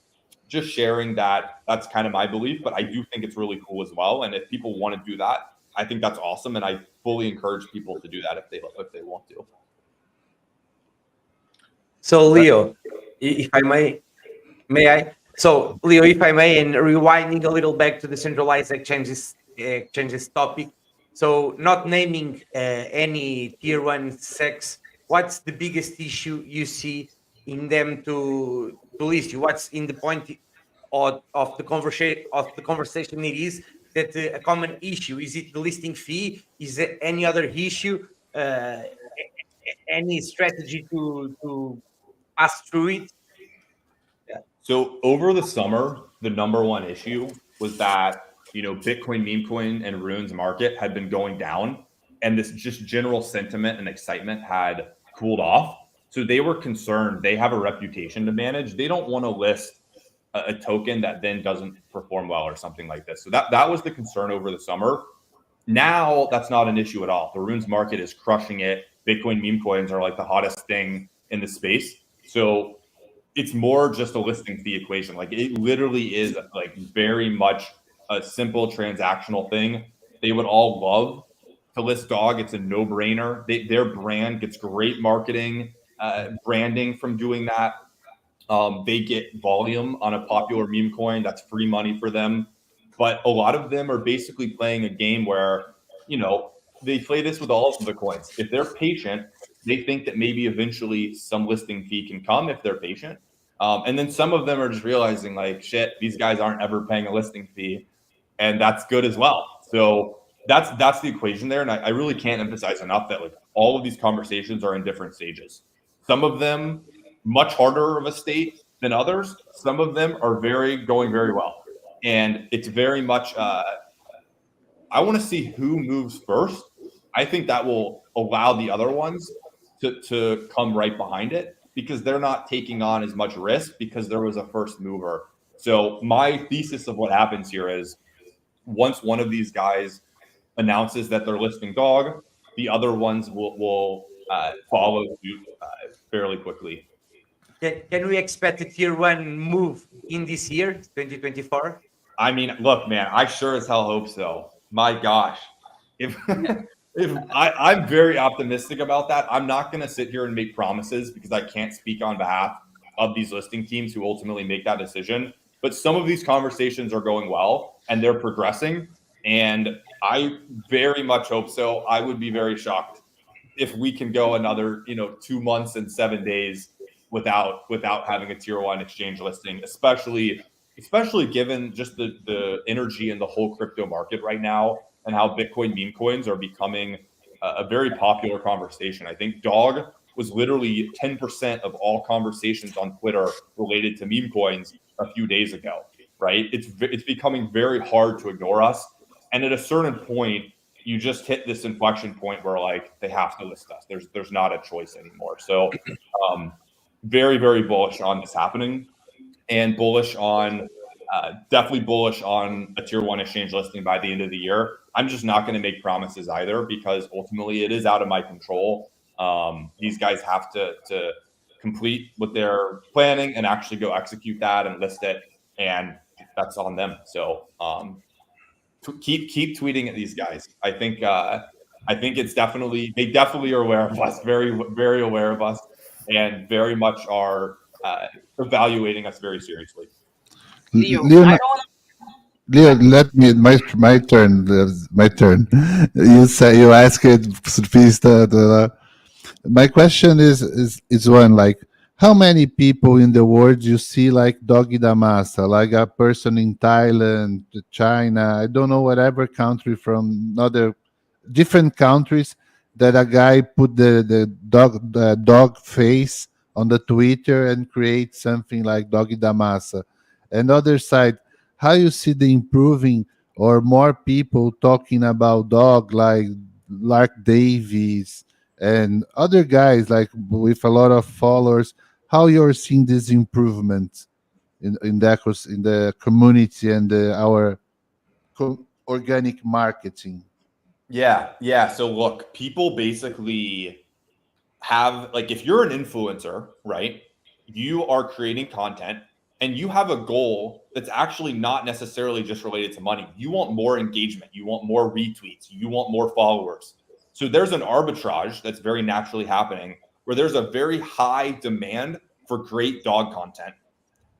just sharing that's kind of my belief, but I do think it's really cool as well. And if people want to do that, I think that's awesome. And I fully encourage people to do that if they want to.
So Leo, if I may I? So Leo, if I may, and rewinding a little back to the centralized exchanges topic. So not naming any tier 1 sex, what's the biggest issue you see in them to list you? What's in the point of the conversation it is that a common issue? Is it the listing fee? Is there any other issue? Any strategy to pass through it?
Yeah. So over the summer, the number one issue was that Bitcoin, meme coin, and runes market had been going down, and this just general sentiment and excitement had cooled off. So they were concerned. They have a reputation to manage. They don't want to list a token that then doesn't perform well or something like this. So that was the concern over the summer. Now that's not an issue at all. The runes market is crushing it. Bitcoin meme coins are like the hottest thing in the space. So it's more just a listing fee equation. Like, it literally is like very much a simple transactional thing. They would all love to list dog. It's a no-brainer. Their brand gets great marketing, branding from doing that. They get volume on a popular meme coin. That's free money for them. But a lot of them are basically playing a game where, they play this with all of the coins. If they're patient, they think that maybe eventually some listing fee can come if they're patient. And then some of them are just realizing like, shit, these guys aren't ever paying a listing fee. And that's good as well. So that's the equation there. And I really can't emphasize enough that like all of these conversations are in different stages. Some of them much harder of a state than others. Some of them are going very well. And it's very much, I want to see who moves first. I think that will allow the other ones to come right behind it, because they're not taking on as much risk because there was a first mover. So my thesis of what happens here is, once one of these guys announces that they're listing dog, the other ones will follow suit fairly quickly.
Can we expect a tier 1 move in this year, 2024?
I mean, look, man, I sure as hell hope so. My gosh. If I'm very optimistic about that. I'm not going to sit here and make promises because I can't speak on behalf of these listing teams who ultimately make that decision. But some of these conversations are going well and they're progressing. And I very much hope so. I would be very shocked if we can go another, 2 months and 7 days without having a tier 1 exchange listing, especially given just the energy in the whole crypto market right now, and how Bitcoin meme coins are becoming a very popular conversation. I think dog was literally 10% of all conversations on Twitter related to meme coins a few days ago, right? It's becoming very hard to ignore us. And at a certain point, you just hit this inflection point where like they have to list us. There's not a choice anymore. So very, very bullish on this happening, and bullish on definitely bullish on a tier 1 exchange listing by the end of the year. I'm just not going to make promises either, because ultimately it is out of my control. These guys have to complete what they're planning and actually go execute that and list it, and that's on them. So keep tweeting at these guys. I think it's they definitely are aware of us, very, very aware of us, and very much are evaluating us very seriously.
Leo,
Leo, let me my turn. My turn. You asked it, surfista. My question is one, like, how many people in the world you see like Doggy Damasa, like a person in Thailand, China, I don't know, whatever country from other different countries, that a guy put the dog face on the Twitter and create something like Doggy Damasa. And other side, how you see the improving or more people talking about dog, like Lark Davies and other guys like with a lot of followers, how you're seeing this improvement in the community and our organic marketing?
Yeah. So look, people basically have, like, if you're an influencer, right, you are creating content and you have a goal that's actually not necessarily just related to money. You want more engagement, you want more retweets, you want more followers. So there's an arbitrage that's very naturally happening where there's a very high demand for great dog content.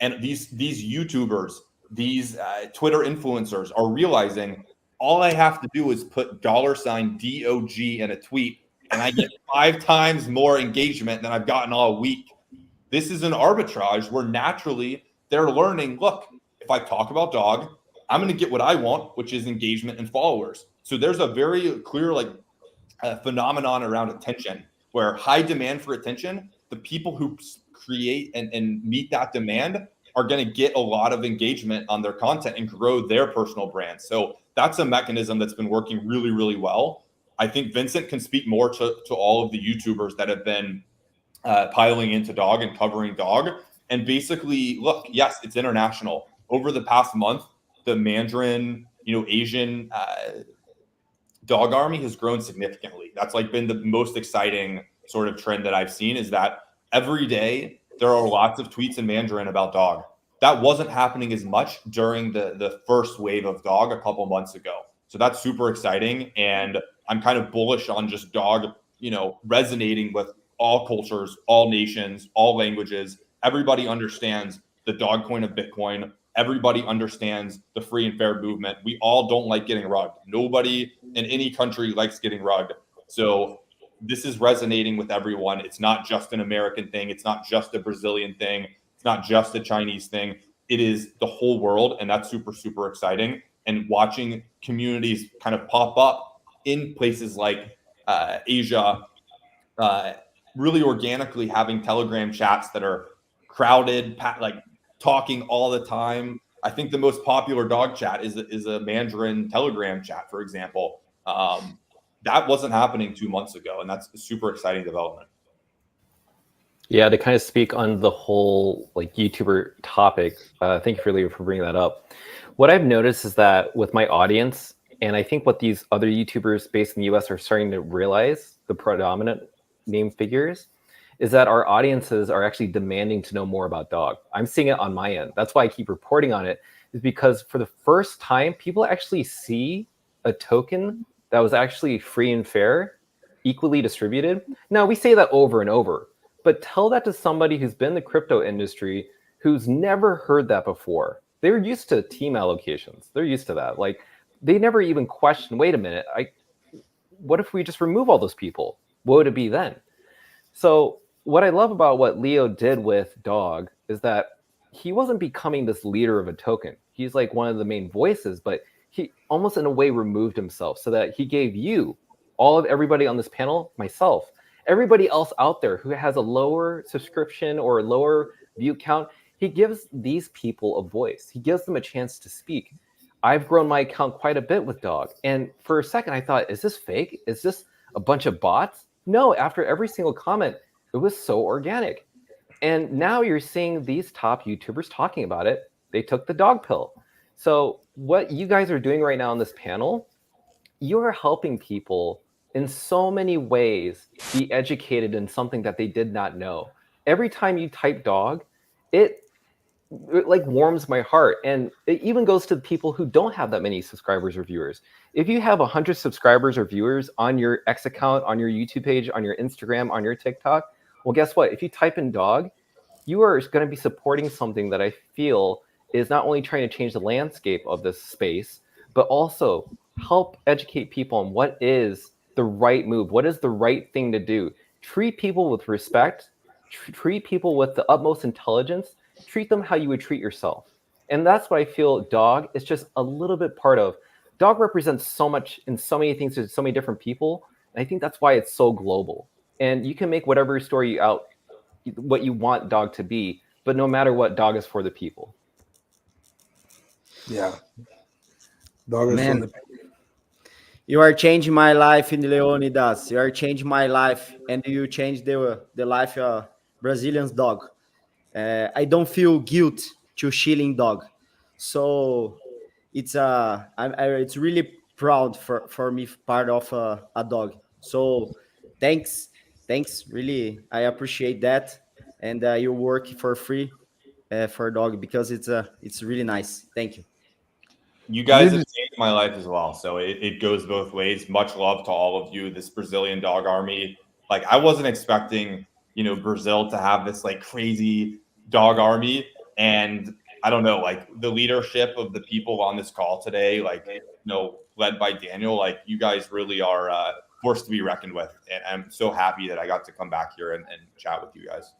And these YouTubers, these Twitter influencers are realizing all I have to do is put $DOG in a tweet and I get 5 times more engagement than I've gotten all week. This is an arbitrage where naturally they're learning, look, if I talk about dog, I'm going to get what I want, which is engagement and followers. So there's a very clear phenomenon around attention, where high demand for attention, the people who create and meet that demand are going to get a lot of engagement on their content and grow their personal brand. So that's a mechanism that's been working really, really well. I think Vincent can speak more to all of the YouTubers that have been piling into dog and covering dog. And basically, look, yes, it's international. Over the past month, the Mandarin, Asian dog army has grown significantly. That's been the most exciting sort of trend that I've seen, is that every day there are lots of tweets in Mandarin about dog. That wasn't happening as much during the first wave of dog a couple months ago. So that's super exciting. And I'm kind of bullish on just dog, resonating with all cultures, all nations, all languages. Everybody understands the dog coin of Bitcoin. Everybody understands the free and fair movement. We all don't like getting rugged. Nobody in any country likes getting rugged. So this is resonating with everyone. It's not just an American thing. It's not just a Brazilian thing. It's not just a Chinese thing. It is the whole world. And that's super, super exciting. And watching communities kind of pop up in places like Asia, really organically having Telegram chats that are crowded, talking all the time. I think the most popular dog chat is a Mandarin Telegram chat, for example. That wasn't happening 2 months ago, and that's a super exciting development.
Yeah, to kind of speak on the whole YouTuber topic, thank you Leo for bringing that up. What I've noticed is that with my audience, and I think what these other YouTubers based in the US are starting to realize, the predominant name figures, is that our audiences are actually demanding to know more about dog. I'm seeing it on my end. That's why I keep reporting on it, is because for the first time, people actually see a token that was actually free and fair, equally distributed. Now, we say that over and over, but tell that to somebody who's been in the crypto industry, who's never heard that before. They're used to team allocations. They're used to that. They never even question, wait a minute, what if we just remove all those people? What would it be then? So what I love about what Leo did with dog is that he wasn't becoming this leader of a token. He's one of the main voices, but he almost in a way removed himself so that he gave you, all of everybody on this panel, myself, everybody else out there who has a lower subscription or a lower view count, he gives these people a voice. He gives them a chance to speak. I've grown my account quite a bit with dog. And for a second, I thought, is this fake? Is this a bunch of bots? No, after every single comment, it was so organic. And now you're seeing these top YouTubers talking about it. They took the dog pill. So what you guys are doing right now on this panel, you're helping people in so many ways be educated in something that they did not know. Every time you type dog, it like warms my heart. And it even goes to the people who don't have that many subscribers or viewers. If you have 100 subscribers or viewers on your X account, on your YouTube page, on your Instagram, on your TikTok, well, guess what? If you type in dog, you are going to be supporting something that I feel is not only trying to change the landscape of this space, but also help educate people on what is the right move, what is the right thing to do. Treat people with respect, treat people with the utmost intelligence, treat them how you would treat yourself. And that's what I feel dog is just a little bit part of. Dog represents so much in so many things to so many different people. And I think that's why it's so global. And you can make whatever story out, what you want dog to be, but no matter what, dog is for the people.
Yeah. Dog is
Man,
for the
you are changing my life in Leonidas. You are changing my life, and you change the life of Brazilian's dog. I don't feel guilt to shilling dog, so it's it's really proud for me part of a dog. So thanks, really I appreciate that, and you work for free for dog because it's really nice. Thank you.
You guys have changed my life as well. So it goes both ways. Much love to all of you, this Brazilian dog army. Like I wasn't expecting, Brazil to have this like crazy dog army. And I don't know, like the leadership of the people on this call today, like, led by Daniel, like you guys really are forced to be reckoned with. And I'm so happy that I got to come back here and chat with you guys.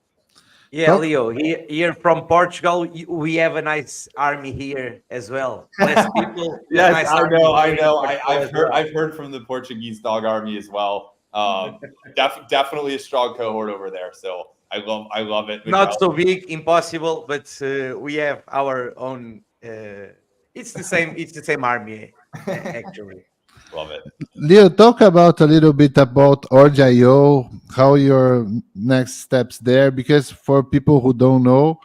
Yeah, Leo, here from Portugal, we have a nice army here as well. Less people.
Yes,
nice
I know.
I've
I've heard from the Portuguese dog army as well. Definitely a strong cohort over there. So I love it.
Not so big, impossible, but we have our own. It's the same. It's the same army, actually.
Love it.
Leo, talk about a little bit about Org.io, how your next steps there, because for people who don't know,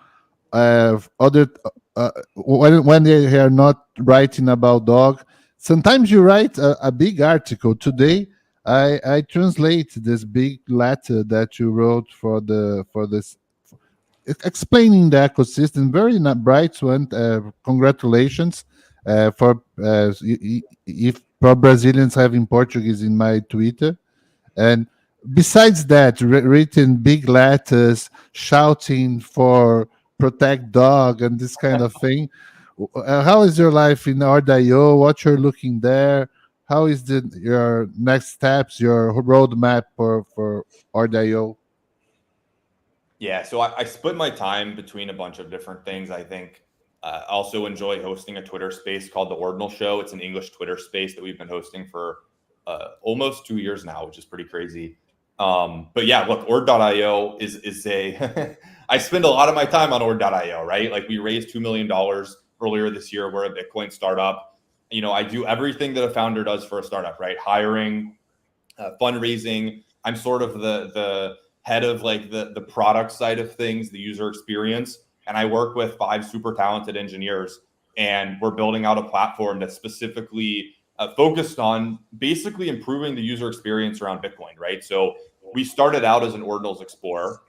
when they are not writing about dog, sometimes you write a big article. Today, I translate this big letter that you wrote for this explaining the ecosystem. Very bright one. Congratulations for if for Brazilians having Portuguese in my Twitter. And besides that, written big letters shouting for protect dog and this kind of thing. How is your life in Org.io? What you're looking there? How is your next steps, your roadmap for Org.io?
Yeah, so I split my time between a bunch of different things. I think I also enjoy hosting a Twitter space called The Ordinal Show. It's an English Twitter space that we've been hosting for almost 2 years now, which is pretty crazy. But yeah, look, Org.io is a I spend a lot of my time on Org.io, right? Like we raised $2 million earlier this year. We're a Bitcoin startup. I do everything that a founder does for a startup, right? Hiring, fundraising. I'm sort of the head of like the product side of things, the user experience. And I work with 5 super talented engineers, and we're building out a platform that's specifically focused on basically improving the user experience around Bitcoin, right? So we started out as an Ordinals Explorer.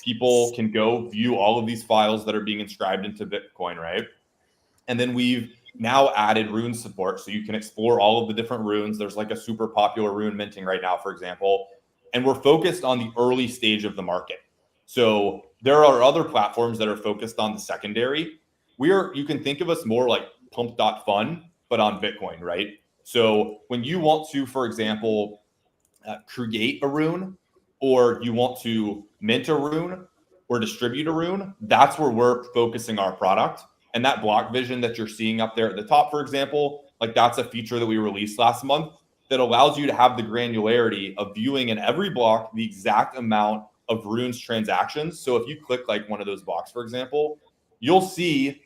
People can go view all of these files that are being inscribed into Bitcoin, right? And then we've now added rune support, so you can explore all of the different runes. There's like a super popular rune minting right now, for example. And we're focused on the early stage of the market. So there are other platforms that are focused on the secondary. You can think of us more like pump.fun, but on Bitcoin, right? So when you want to, for example, create a rune, or you want to mint a rune or distribute a rune, that's where we're focusing our product. And that block vision that you're seeing up there at the top, for example, like that's a feature that we released last month that allows you to have the granularity of viewing in every block the exact amount of runes transactions. So if you click like one of those blocks, for example, you'll see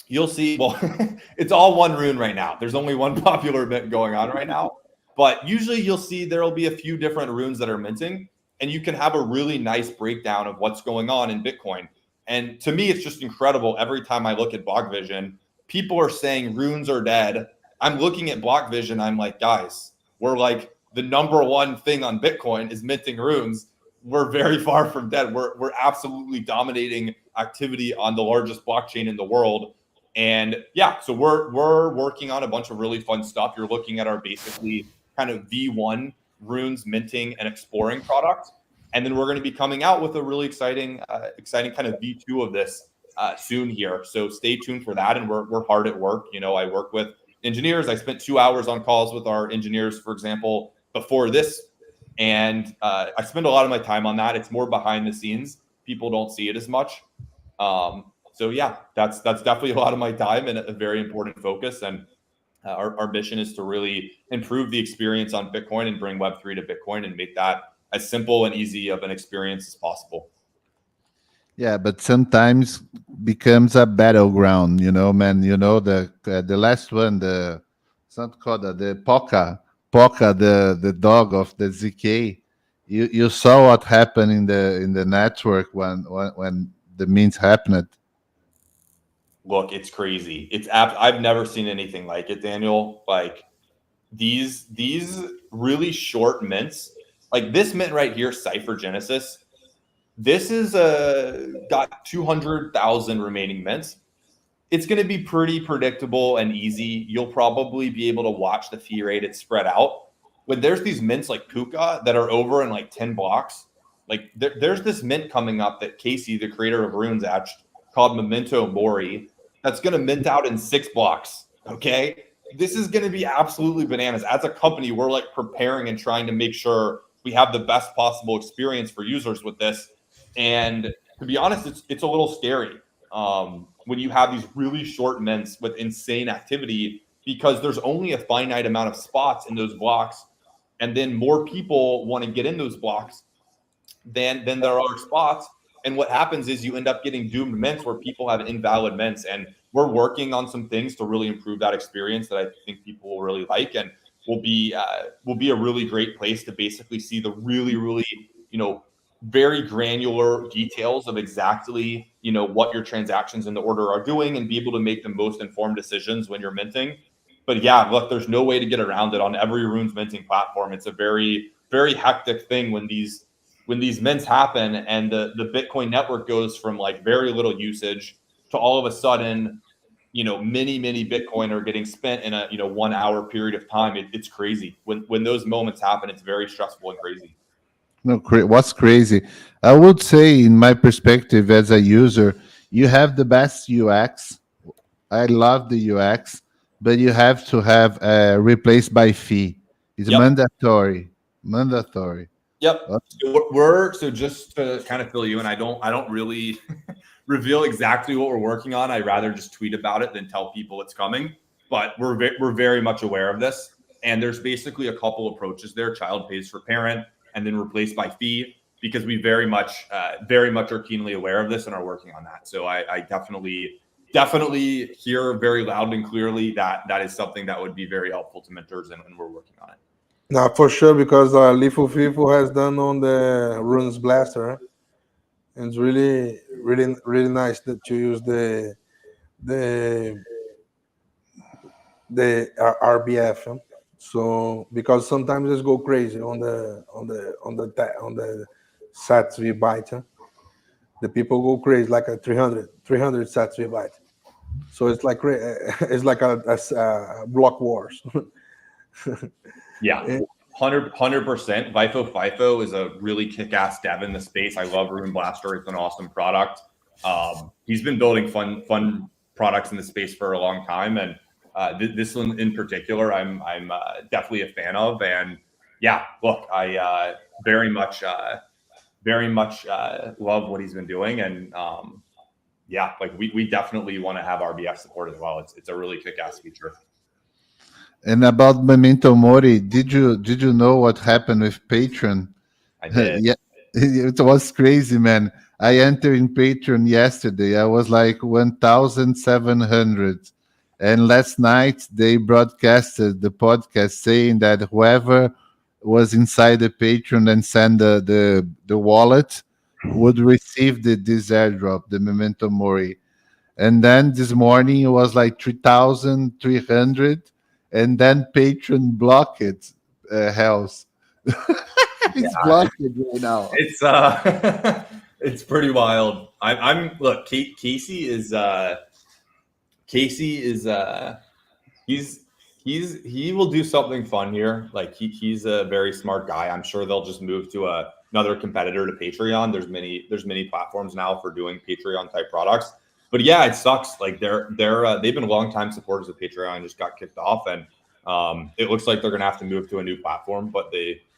you'll see, well, it's all one rune right now. There's only one popular mint going on right now. But usually you'll see there'll be a few different runes that are minting, and you can have a really nice breakdown of what's going on in Bitcoin. And to me, it's just incredible. Every time I look at Block Vision, people are saying runes are dead. I'm looking at Block Vision. I'm like, guys, we're like the number one thing on Bitcoin is minting runes. We're very far from dead. We're absolutely dominating activity on the largest blockchain in the world. And yeah, so we're working on a bunch of really fun stuff. You're looking at our basically kind of V1 runes minting and exploring product. And then we're going to be coming out with a really exciting kind of V2 of this soon here. So stay tuned for that. And we're hard at work. You know, I work with engineers. I spent 2 hours on calls with our engineers, for example, before this. And I spend a lot of my time on that. It's more behind the scenes. People don't see it as much. So yeah, that's definitely a lot of my time and a very important focus. And our mission is to really improve the experience on Bitcoin and bring Web3 to Bitcoin and make that as simple and easy of an experience as possible.
Yeah, but sometimes becomes a battleground, you know, man. You know, the last one, it's not called the Poca, the dog of the ZK. You saw what happened in the network when the mints happened.
Look, it's crazy. I've never seen anything like it, Daniel. Like these really short mints, like this mint right here, Cypher Genesis. This is got 200,000 remaining mints. It's going to be pretty predictable and easy. You'll probably be able to watch the fee rate. It's spread out. When there's these mints like Puka that are over in like 10 blocks, like there's this mint coming up that Casey, the creator of Runes, etched called Memento Mori. That's going to mint out in 6 blocks. Okay. This is going to be absolutely bananas. As a company, we're like preparing and trying to make sure we have the best possible experience for users with this. And to be honest, it's a little scary when you have these really short mints with insane activity, because there's only a finite amount of spots in those blocks. And then more people want to get in those blocks than there are spots. And what happens is you end up getting doomed mints where people have invalid mints. And we're working on some things to really improve that experience that I think people will really like, and will be a really great place to basically see the really, really, you know, very granular details of exactly, you know, what your transactions in the order are doing, and be able to make the most informed decisions when you're minting. But yeah, look, there's no way to get around it on every Runes minting platform. It's a very, very hectic thing when these mints happen, and the Bitcoin network goes from like very little usage to all of a sudden, you know, many Bitcoin are getting spent in a, you know, 1 hour period of time. It's crazy. When those moments happen, it's very stressful and crazy.
No, what's crazy? I would say, in my perspective as a user, you have the best UX. I love the UX, but you have to have replaced by fee. It's mandatory.
Yep. So just to kind of fill you in, I don't really reveal exactly what we're working on. I'd rather just tweet about it than tell people it's coming. But we're very much aware of this, and there's basically a couple approaches there: child pays for parent, and then replaced by fee, because we very much are keenly aware of this and are working on that. So I definitely hear very loud and clearly that is something that would be very helpful to mentors, and we're working on it.
Now, for sure, because Lifu Fifu has done on the Runes Blaster. And it's really, really, really nice that you use the RBF. So because sometimes it's go crazy on the sats v byte. The people go crazy like a 300 sats v byte. So it's like a block wars.
Yeah, 100%. FIFO is a really kick-ass dev in the space. I love Rune Blaster. It's an awesome product. He's been building fun products in the space for a long time, and this one in particular, I'm definitely a fan of. And yeah, look, I very much love what he's been doing, and yeah, like we definitely want to have RBF support as well. It's a really kick-ass feature.
And about Memento Mori, did you know what happened with Patreon?
I did.
Yeah, it was crazy, man. I entered in Patreon yesterday. I was like 1,700. And last night they broadcasted the podcast saying that whoever was inside the Patreon and sent the wallet would receive this airdrop, the Memento Mori. And then this morning it was like 3,300. And then Patreon blocked it, House. It's blocked right now.
It's it's pretty wild. I'm look, Casey is he will do something fun here. Like he's a very smart guy. I'm sure they'll just move to another competitor to Patreon. There's many platforms now for doing Patreon type products. But yeah, it sucks. Like they've been longtime supporters of Patreon and just got kicked off, and it looks like they're gonna have to move to a new platform. But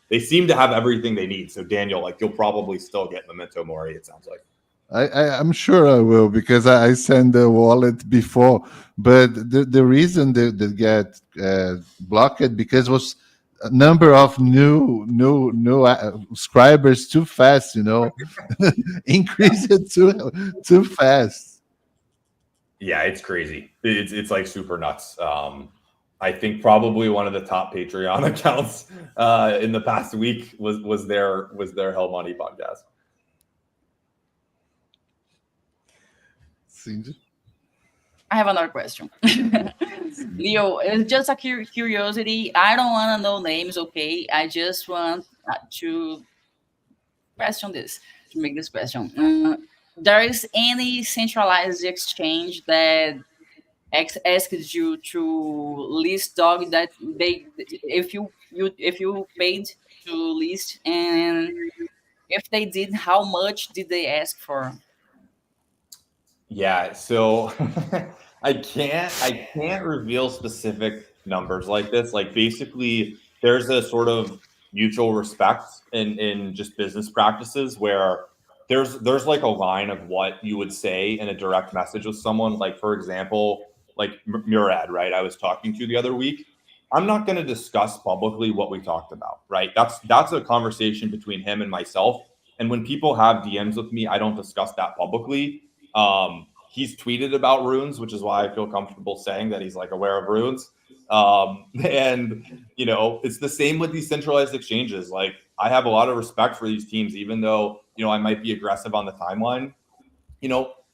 they seem to have everything they need. So Daniel, like you'll probably still get Memento Mori. It sounds like.
I'm sure I will, because I sent the wallet before. But the reason they get blocked because was a number of new subscribers too fast. Increase it too fast.
Yeah, it's crazy. It's like super nuts. I think probably one of the top Patreon accounts in the past week was their Hell Money podcast.
I have another question. Leo, it's just a curiosity. I don't want to know names, okay? I just want to question this, to make this question. There is any centralized exchange that asked you to list dog that if you paid to list, and if they did, how much did they ask for?
Yeah, so I can't reveal specific numbers like this. Like basically there's a sort of mutual respect in just business practices where there's like a line of what you would say in a direct message with someone. Like for example, like Murad, right? I was talking to the other week. I'm not going to discuss publicly what we talked about, right? That's a conversation between him and myself. And when people have DMs with me, I don't discuss that publicly. He's tweeted about runes, which is why I feel comfortable saying that he's like aware of runes. And it's the same with these centralized exchanges. Like I have a lot of respect for these teams, even though, I might be aggressive on the timeline.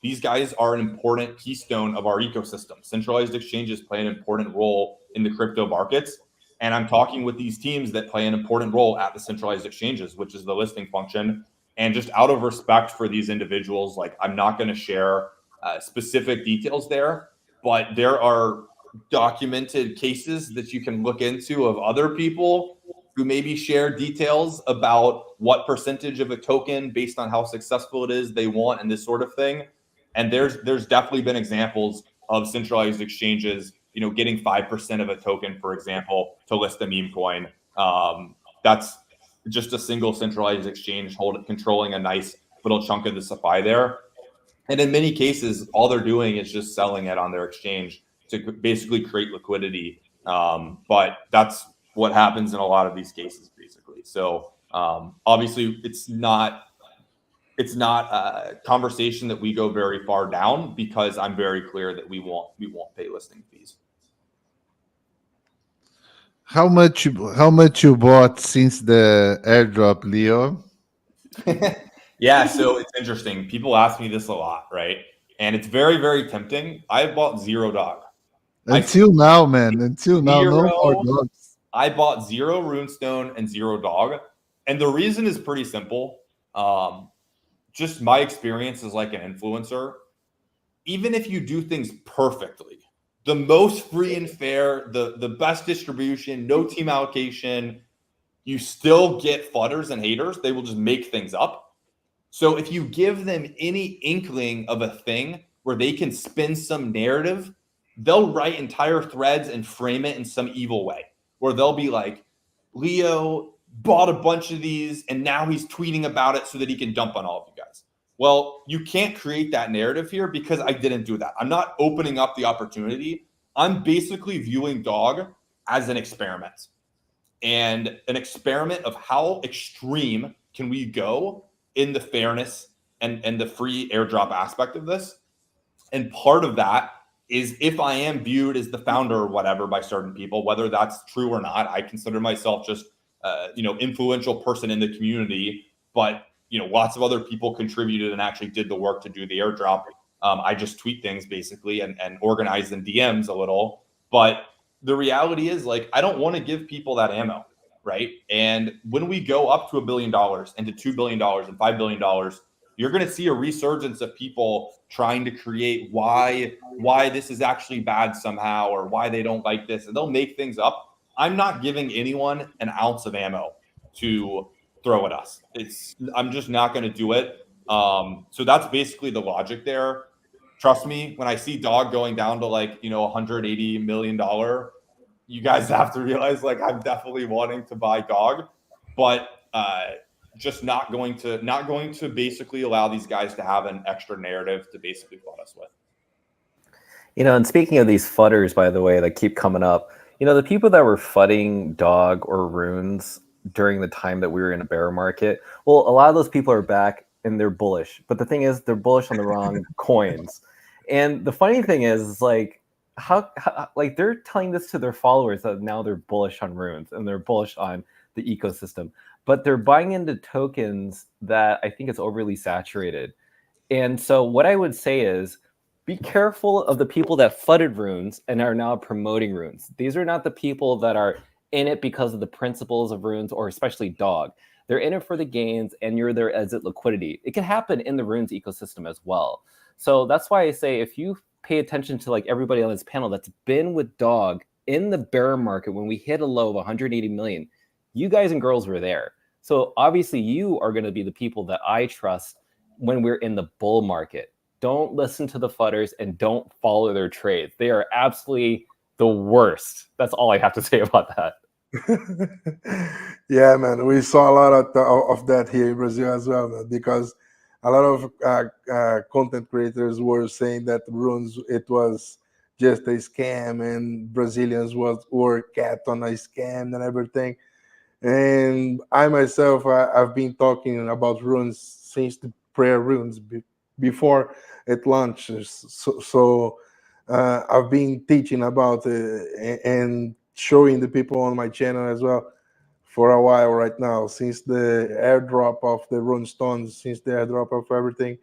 These guys are an important keystone of our ecosystem. Centralized exchanges play an important role in the crypto markets. And I'm talking with these teams that play an important role at the centralized exchanges, which is the listing function. And just out of respect for these individuals, like I'm not going to share specific details there, but there are documented cases that you can look into of other people who maybe share details about what percentage of a token based on how successful it is they want and this sort of thing. And there's definitely been examples of centralized exchanges, getting 5% of a token, for example, to list a meme coin. That's just a single centralized exchange controlling a nice little chunk of the supply there. And in many cases, all they're doing is just selling it on their exchange to basically create liquidity. But that's what happens in a lot of these cases, basically. So obviously, it's not a conversation that we go very far down, because I'm very clear that we won't pay listing fees.
How much you bought since the airdrop, Leo?
Yeah, so it's interesting. People ask me this a lot, right? And it's very, very tempting. I bought $0 dog.
Until now, no more dogs.
I bought 0 runestone and 0 dog. And the reason is pretty simple. Just my experience as like an influencer. Even if you do things perfectly, the most free and fair, the best distribution, no team allocation, you still get fudders and haters. They will just make things up. So if you give them any inkling of a thing where they can spin some narrative, they'll write entire threads and frame it in some evil way, where they'll be like, Leo bought a bunch of these and now he's tweeting about it so that he can dump on all of you guys. Well, you can't create that narrative here because I didn't do that. I'm not opening up the opportunity. I'm basically viewing dog as an experiment, and an experiment of how extreme can we go in the fairness and the free airdrop aspect of this. And part of that is if I am viewed as the founder or whatever by certain people, whether that's true or not, I consider myself just, influential person in the community, but, lots of other people contributed and actually did the work to do the airdrop. I just tweet things basically and organize in DMs a little. But the reality is, like, I don't want to give people that ammo, right? And when we go up to $1 billion and to $2 billion and $5 billion, you're going to see a resurgence of people trying to create why this is actually bad somehow, or why they don't like this, and they'll make things up. I'm not giving anyone an ounce of ammo to throw at us. I'm just not going to do it. So that's basically the logic there. Trust me, when I see dog going down to like, $180 million, you guys have to realize, like, I'm definitely wanting to buy dog, but just not going to basically allow these guys to have an extra narrative to basically flood us with.
And speaking of these fudders, by the way, that keep coming up, the people that were fudding dog or runes during the time that we were in a bear market, well, a lot of those people are back and they're bullish. But the thing is, they're bullish on the wrong coins. And the funny thing is, like, how like they're telling this to their followers that now they're bullish on runes and they're bullish on the ecosystem, but they're buying into tokens that I think it's overly saturated. And so what I would say is, be careful of the people that fudded runes and are now promoting runes. These are not the people that are in it because of the principles of runes, or especially dog. They're in it for the gains, and you're there as it liquidity. It can happen in the runes ecosystem as well. So that's why I say, if you pay attention to like everybody on this panel that's been with dog in the bear market when we hit a low of 180 million, you guys and girls were there. So obviously you are going to be the people that I trust when we're in the bull market. Don't listen to the fudders and don't follow their trades. They are absolutely the worst. That's all I have to say about that.
Yeah, man, we saw a lot of that here in Brazil as well, man, because a lot of content creators were saying that runes, it was just a scam, and Brazilians were kept on a scam and everything. And I myself, I've been talking about runes since the prayer runes before it launches. So I've been teaching about it and showing the people on my channel as well for a while right now, since the airdrop of the Runestones, since the airdrop of everything.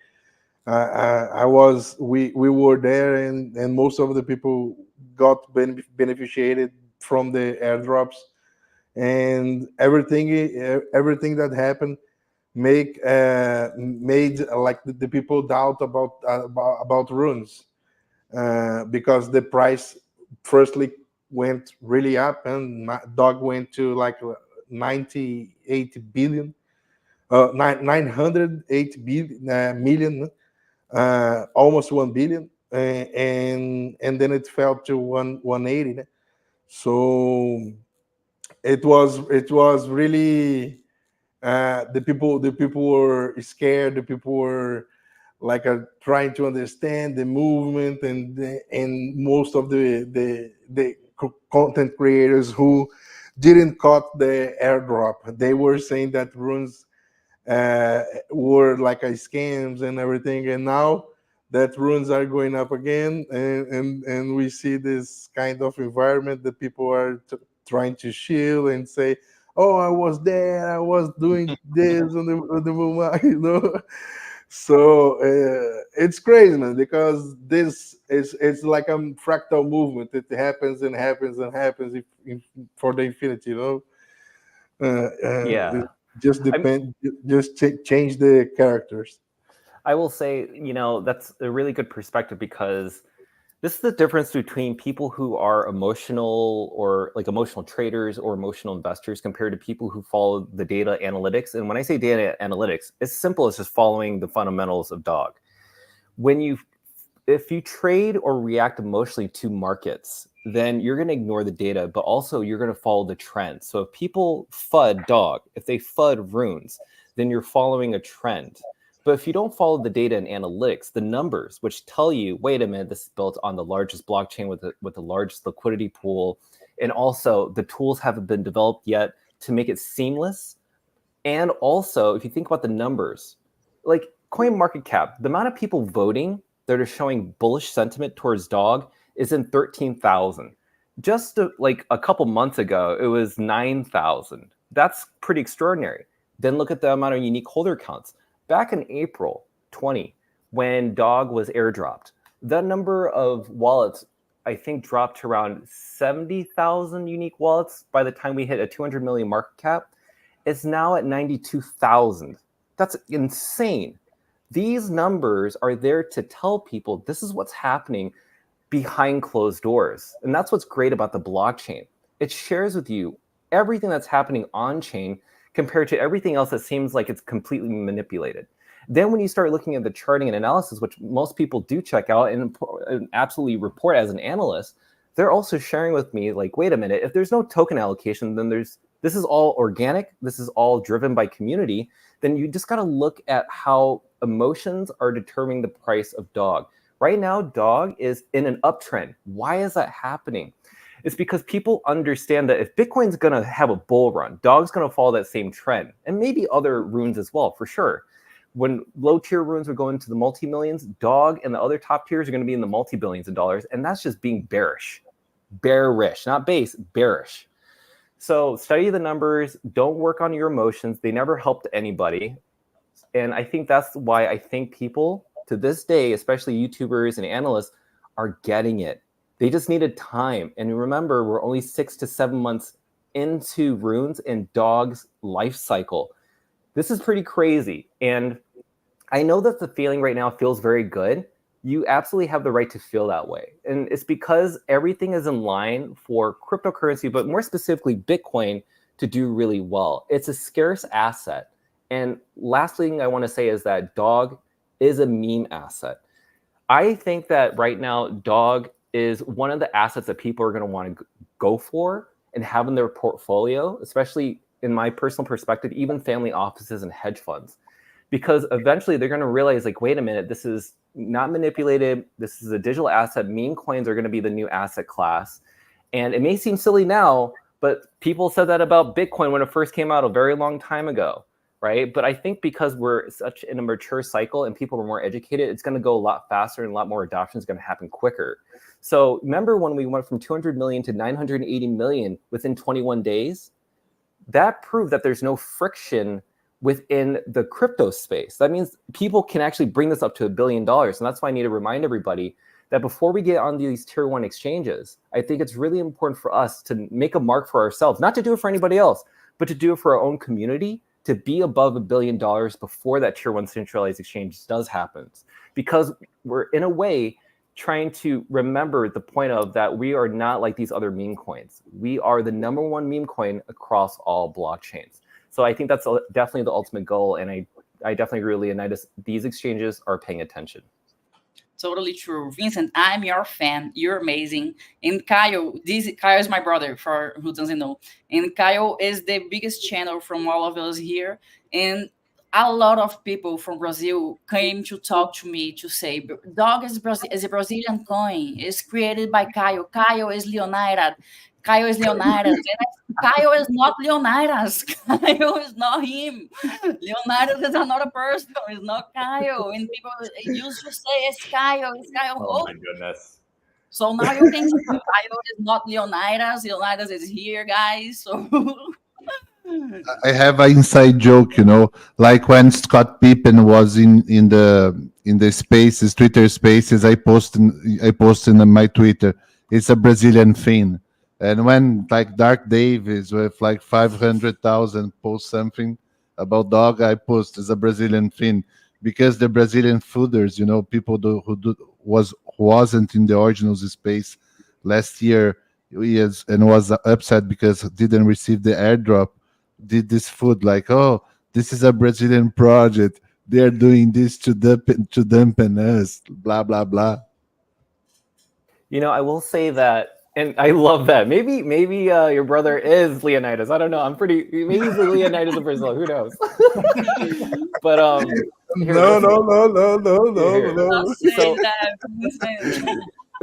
We were there, and most of the people got beneficiated from the airdrops, and everything that happened made like the people doubt about runes, because the price firstly went really up, and dog went to like 98 billion, 908 million, almost 1 billion, and then it fell to 180. So it was really, the people were scared. The people were like trying to understand the movement, and most of the content creators who didn't caught the airdrop, they were saying that runes were like scams and everything. And now that runes are going up again, and we see this kind of environment that people are trying to shield and say, oh, I was there, I was doing this on the movement, So it's crazy, man, because it's like a fractal movement. It happens and happens and happens for the infinity,
Yeah.
Just depend. Just change the characters.
I will say, that's a really good perspective, because this is the difference between people who are emotional, or like emotional traders or emotional investors, compared to people who follow the data analytics. And when I say data analytics, it's simple as just following the fundamentals of dog. If you trade or react emotionally to markets, then you're going to ignore the data, but also you're going to follow the trend. So if people FUD dog, if they FUD runes, then you're following a trend. But if you don't follow the data and analytics, the numbers, which tell you, wait a minute, this is built on the largest blockchain with the largest liquidity pool, and also the tools haven't been developed yet to make it seamless. And also, if you think about the numbers, like coin market cap, the amount of people voting that are showing bullish sentiment towards dog is in 13,000. Just like a couple months ago, it was 9,000. That's pretty extraordinary. Then look at the amount of unique holder counts. Back in April 20, when dog was airdropped, the number of wallets, I think, dropped to around 70,000 unique wallets by the time we hit a 200 million market cap. It's now at 92,000. That's insane. These numbers are there to tell people this is what's happening behind closed doors. And that's what's great about the blockchain. It shares with you everything that's happening on chain compared to everything else that seems like it's completely manipulated. Then when you start looking at the charting and analysis, which most people do check out and absolutely report as an analyst, they're also sharing with me, like, wait a minute, if there's no token allocation, then this is all organic, this is all driven by community, then you just got to look at how emotions are determining the price of dog. Right now, dog is in an uptrend. Why is that happening? It's because people understand that if Bitcoin's going to have a bull run, dog's going to follow that same trend, and maybe other runes as well, for sure. When low tier runes are going to the multi-millions, dog and the other top tiers are going to be in the multi-billions of dollars, and that's just being bearish. Bearish, not base, bearish. So study the numbers, don't work on your emotions. They never helped anybody. And I think that's why I think people to this day, especially YouTubers and analysts, are getting it. They just needed time. And remember, we're only 6 to 7 months into runes and dog's life cycle. This is pretty crazy. And I know that the feeling right now feels very good. You absolutely have the right to feel that way. And it's because everything is in line for cryptocurrency, but more specifically Bitcoin, to do really well. It's a scarce asset. And last thing I want to say is that dog is a meme asset. I think that right now, dog is one of the assets that people are going to want to go for and have in their portfolio, especially in my personal perspective, even family offices and hedge funds. Because eventually they're going to realize, like, wait a minute, this is not manipulated. This is a digital asset. Meme coins are going to be the new asset class. And it may seem silly now, but people said that about Bitcoin when it first came out a very long time ago, right? But I think because we're such in a mature cycle and people are more educated, it's going to go a lot faster and a lot more adoption is going to happen quicker. So remember when we went from 200 million to 980 million within 21 days? That proved that there's no friction within the crypto space. That means people can actually bring this up to $1 billion. And that's why I need to remind everybody that before we get on these tier 1 exchanges, I think it's really important for us to make a mark for ourselves, not to do it for anybody else, but to do it for our own community, to be above $1 billion before that tier 1 centralized exchange does happen. Because we're, in a way, trying to remember the point of that we are not like these other meme coins. We are the #1 meme coin across all blockchains. So I think that's definitely the ultimate goal. And I definitely agree with Leonidas. These exchanges are paying attention.
Totally true. Vincent, I'm your fan. You're amazing. And Kyle is my brother, for who doesn't know. And Kyle is the biggest channel from all of us here. And a lot of people from Brazil came to talk to me to say, dog is a Brazilian coin. It's created by Kyle. Kyle is Leonidas. Kyle is Leonidas. Kyle is not Leonidas. Kyle is not him. Leonidas is another person. It's not Kyle. And people used to say it's Kyle. It's Kyle.
Oh my goodness.
So now you can see Kyle is not Leonidas. Leonidas is here, guys. So
I have an inside joke, like when Scott Pippen was in the spaces, Twitter spaces. I post in my Twitter. It's a Brazilian thing. And when like Dark Davis with like 500,000 post something about dog, I post as a Brazilian thing, because the Brazilian fooders, people who wasn't in the original space last year, and was upset because didn't receive the airdrop, did this food like, oh, this is a Brazilian project. They're doing this to dampen us, blah blah blah.
I will say that. And I love that. Maybe your brother is Leonidas. I don't know. Maybe he's the Leonidas of Brazil. Who knows? But
No.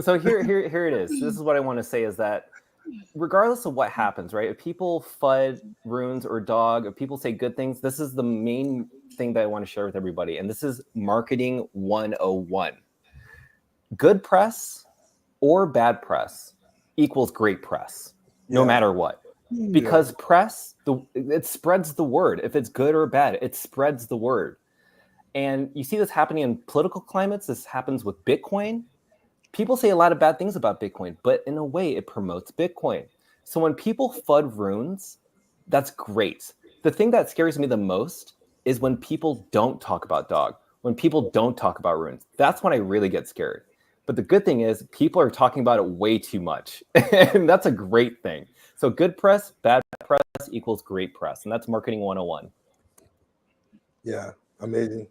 So here it is. This is what I want to say is that regardless of what happens, right? If people FUD runes or dog, if people say good things, this is the main thing that I want to share with everybody, and this is marketing 101. Good press or bad press equals great press, no matter what. Because press, it spreads the word. If it's good or bad, it spreads the word. And you see this happening in political climates. This happens with Bitcoin. People say a lot of bad things about Bitcoin, but in a way, it promotes Bitcoin. So when people FUD runes, that's great. The thing that scares me the most is when people don't talk about dog, when people don't talk about runes. That's when I really get scared. But the good thing is people are talking about it way too much. And that's a great thing. So good press, bad press equals great press. And that's marketing 101.
Yeah, amazing.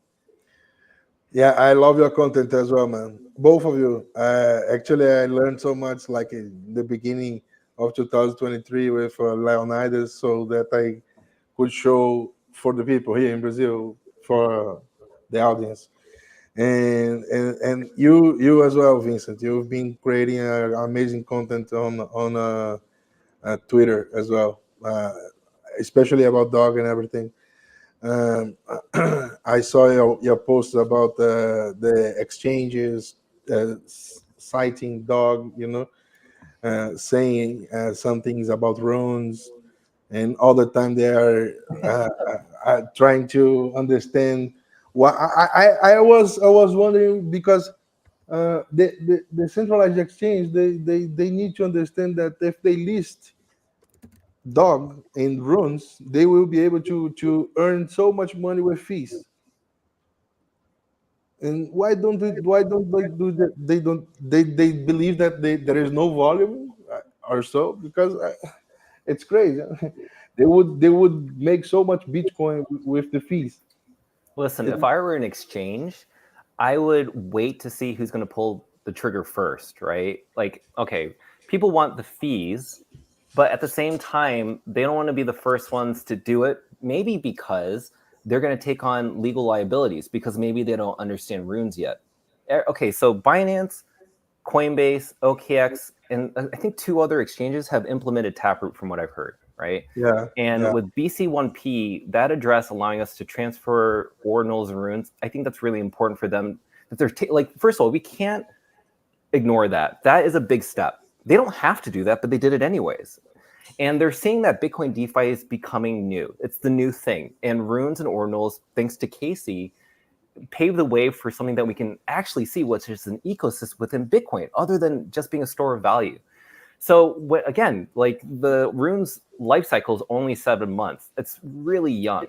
Yeah, I love your content as well, man. Both of you. Actually, I learned so much like in the beginning of 2023 with Leonidas, so that I could show for the people here in Brazil, for the audience. And you as well, Vincent. You've been creating amazing content on Twitter as well, especially about dog and everything. I saw your posts about the exchanges citing dog, saying some things about runes, and all the time they are trying to understand what I was wondering, because the centralized exchange, they need to understand that if they list dog and runes, they will be able to earn so much money with fees. And why don't they do that? They believe that there is no volume or so, because it's crazy. They would make so much Bitcoin with the fees.
Listen, if I were an exchange, I would wait to see who's going to pull the trigger first, right? Like, okay, people want the fees, but at the same time, they don't want to be the first ones to do it, maybe because they're going to take on legal liabilities because maybe they don't understand runes yet. Okay, so Binance, Coinbase, OKX, and I think 2 other exchanges have implemented Taproot from what I've heard, right?
Yeah.
And with BC1P, that address allowing us to transfer ordinals and runes, I think that's really important for them. That they're like, first of all, we can't ignore that. That is a big step. They don't have to do that, but they did it anyways. And they're seeing that Bitcoin DeFi is becoming new. It's the new thing. And runes and ordinals, thanks to Casey, pave the way for something that we can actually see, which is an ecosystem within Bitcoin, other than just being a store of value. So again, like the runes life cycle is only 7 months. It's really young,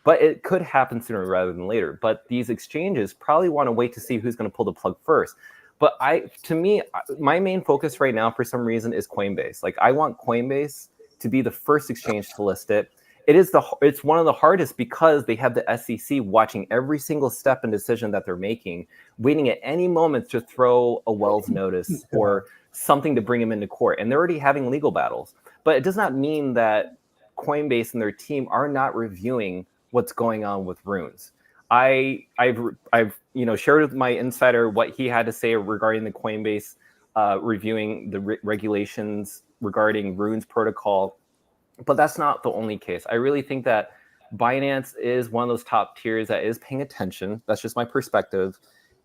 but it could happen sooner rather than later. But these exchanges probably want to wait to see who's going to pull the plug first. But to me, my main focus right now, for some reason, is Coinbase. Like, I want Coinbase to be the first exchange to list it. It's one of the hardest because they have the SEC watching every single step and decision that they're making, waiting at any moment to throw a Wells notice or something to bring them into court. And they're already having legal battles. But it does not mean that Coinbase and their team are not reviewing what's going on with runes. I've shared with my insider what he had to say regarding the Coinbase reviewing the regulations regarding runes protocol. But that's not the only case. I really think that Binance is one of those top tiers that is paying attention. That's just my perspective.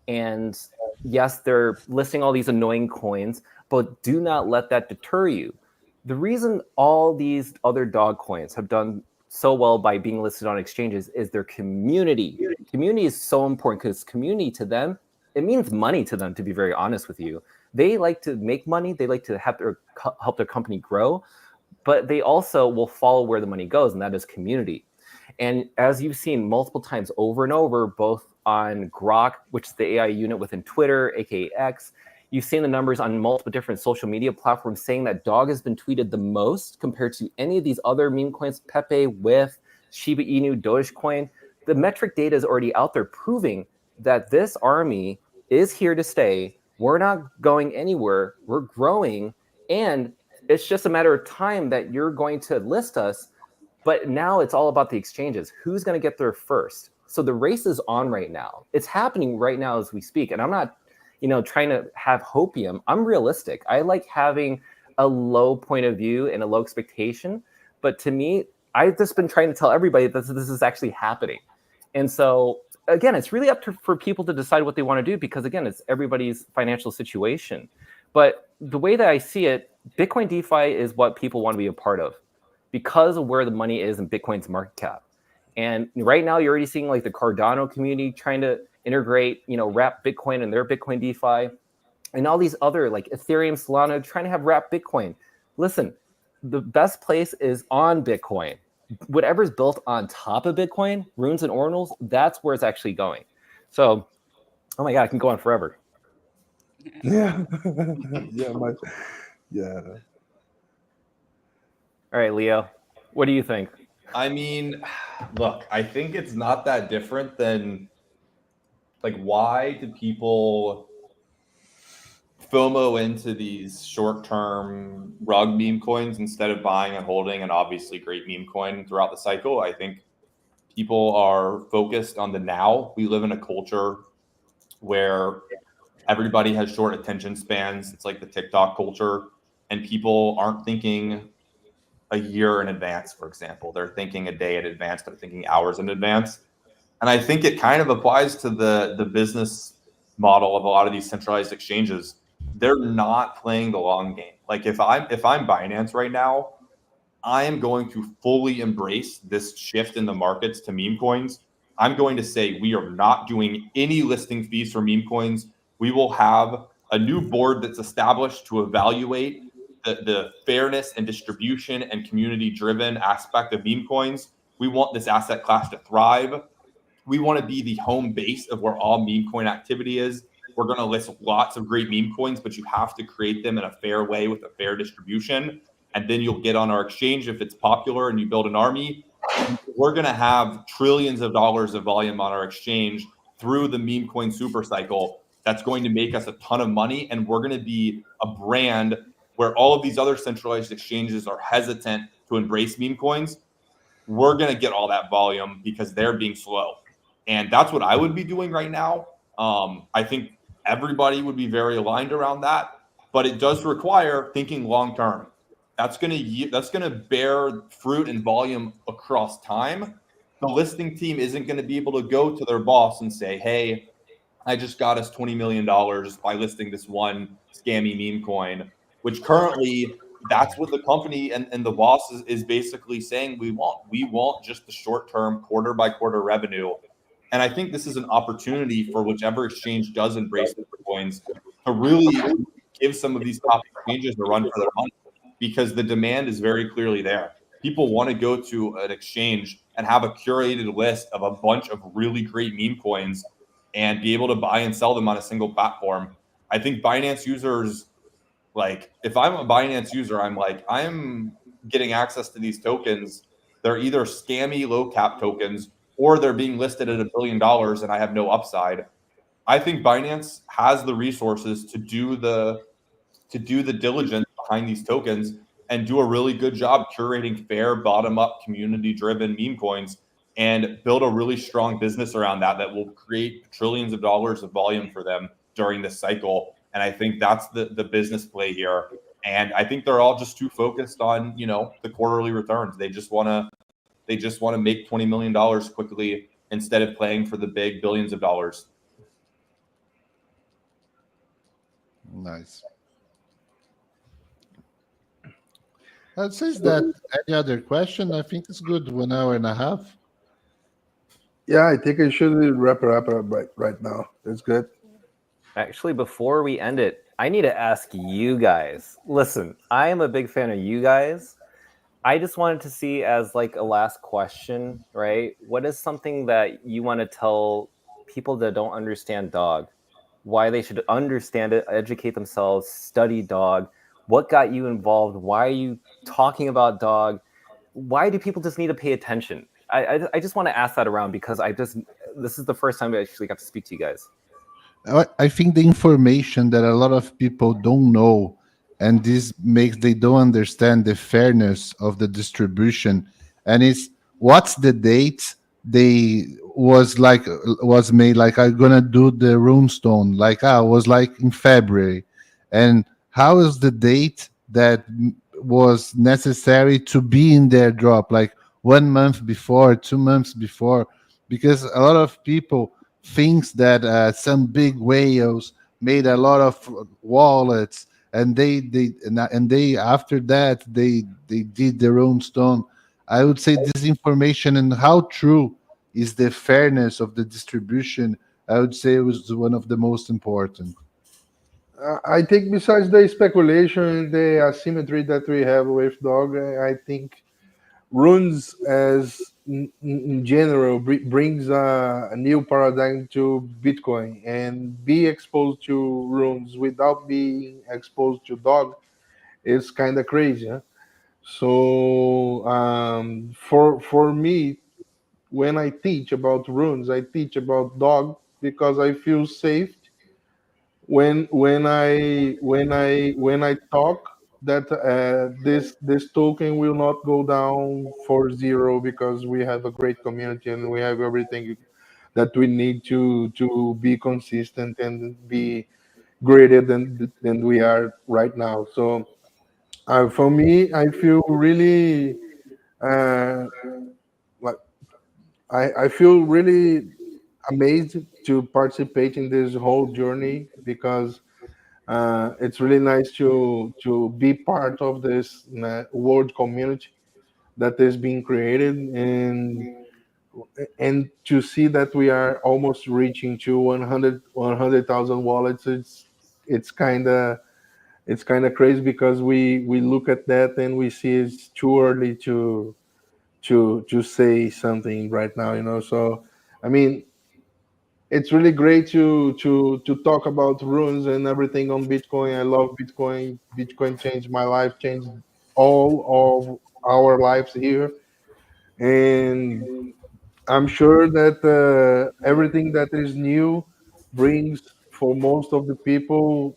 And yes, they're listing all these annoying coins, but do not let that deter you. The reason all these other dog coins have done so well by being listed on exchanges is their community. Community is so important because community to them, it means money to them, to be very honest with you. They like to make money. They like to help their company grow, but they also will follow where the money goes, and that is community. And as you've seen multiple times over and over, both on Grok, which is the AI unit within Twitter, aka X, you've seen the numbers on multiple different social media platforms saying that dog has been tweeted the most compared to any of these other meme coins, Pepe, WIF, Shiba Inu, Dogecoin. The metric data is already out there proving that this army is here to stay. We're not going anywhere. We're growing. And it's just a matter of time that you're going to list us. But now it's all about the exchanges. Who's going to get there first? So the race is on right now. It's happening right now as we speak. And I'm not trying to have hopium. I'm realistic. I like having a low point of view and a low expectation. But to me, I've just been trying to tell everybody that this is actually happening. And so again, it's really up for people to decide what they want to do, because again, it's everybody's financial situation. But the way that I see it, Bitcoin DeFi is what people want to be a part of because of where the money is in Bitcoin's market cap. And right now you're already seeing like the Cardano community trying to integrate, wrap Bitcoin in their Bitcoin DeFi, and all these other like Ethereum, Solana trying to have wrap Bitcoin. Listen, the best place is on Bitcoin. Whatever's built on top of Bitcoin, runes and ordinals, that's where it's actually going. So, oh my God, I can go on forever.
Yeah. Yeah.
All right, Leo, what do you think?
I mean, look, I think it's not that different than, like, why do people FOMO into these short-term rug meme coins instead of buying and holding an obviously great meme coin throughout the cycle? I think people are focused on the now. We live in a culture where everybody has short attention spans. It's like the TikTok culture, and people aren't thinking a year in advance, for example. They're thinking a day in advance, they're thinking hours in advance. And I think it kind of applies to the business model of a lot of these centralized exchanges. They're not playing the long game. Like if I'm Binance right now, I am going to fully embrace this shift in the markets to meme coins. I'm going to say we are not doing any listing fees for meme coins. We will have a new board that's established to evaluate the fairness and distribution and community-driven aspect of meme coins. We want this asset class to thrive. We want to be the home base of where all meme coin activity is. We're going to list lots of great meme coins, but you have to create them in a fair way with a fair distribution. And then you'll get on our exchange if it's popular and you build an army. We're going to have trillions of dollars of volume on our exchange through the meme coin super cycle. That's going to make us a ton of money. And we're going to be a brand where all of these other centralized exchanges are hesitant to embrace meme coins. We're going to get all that volume because they're being slow. And that's what I would be doing right now. I think everybody would be very aligned around that, but it does require thinking long-term. That's going to bear fruit and volume across time. The listing team isn't going to be able to go to their boss and say, hey, I just got us $20 million by listing this one scammy meme coin, which currently that's what the company and the boss is basically saying we want. We want just the short-term quarter by quarter revenue. And I think this is an opportunity for whichever exchange does embrace the coins to really give some of these top exchanges a run for their money, because the demand is very clearly there. People want to go to an exchange and have a curated list of a bunch of really great meme coins and be able to buy and sell them on a single platform. I think Binance users, like, if I'm a Binance user, I'm getting access to these tokens. They're either scammy low cap tokens or they're being listed at $1 billion and I have no upside. I think Binance has the resources to do the diligence behind these tokens and do a really good job curating fair, bottom-up, community-driven meme coins and build a really strong business around that will create trillions of dollars of volume for them during this cycle. And I think that's the business play here. And I think they're all just too focused on, the quarterly returns. They just want to make $20 million quickly instead of playing for the big billions of dollars.
Nice. That says that. Any other question? I think it's good. 1 hour and a half.
Yeah, I think I should wrap it up right now. That's good.
Actually, before we end it, I need to ask you guys. Listen, I am a big fan of you guys. I just wanted to see, as like a last question, right? What is something that you want to tell people that don't understand dog? Why they should understand it, educate themselves, study dog. What got you involved? Why are you talking about dog? Why do people just need to pay attention? I just want to ask that around, because this is the first time I actually got to speak to you guys.
I think the information that a lot of people don't know, and this makes they don't understand the fairness of the distribution, and it's what's the date they was made, like I'm gonna do the runestone, like was like in February, and how is the date that was necessary to be in their drop, like 1 month before, 2 months before? because a lot of people thinks that some big whales made a lot of wallets, and they after that they did their own stone. I would say this information and how true is the fairness of the distribution, I would say it was one of the most important.
I think besides the speculation, the asymmetry that we have with dog, I think runes as in general brings a new paradigm to Bitcoin, and be exposed to runes without being exposed to dog is kind of crazy. Huh? So for me, when I teach about runes, I teach about dog because I feel safe when I talk that this token will not go down for zero because we have a great community and we have everything that we need to be consistent and be greater than we are right now. So for me, I feel really uh, like I feel really amazed to participate in this whole journey because it's really nice to be part of this world community that is being created, and to see that we are almost reaching to 100,000 wallets. It's kind of crazy because we look at that and we see it's too early to say something right now. So I mean, it's really great to talk about runes and everything on Bitcoin. I love Bitcoin. Bitcoin changed my life, changed all of our lives here, and I'm sure that everything that is new brings for most of the people.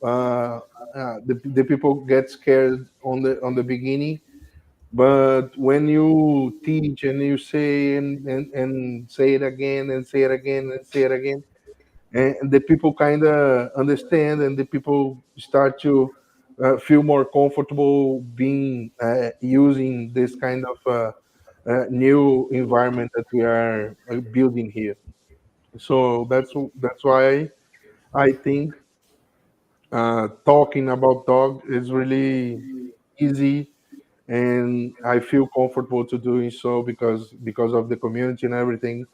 The people get scared on the beginning, but when you teach and you say and say it again and say it again and say it again, and the people kind of understand, and the people start to feel more comfortable being using this kind of new environment that we are building here. So that's why I think talking about dog is really easy, and I feel comfortable to doing so because of the community and everything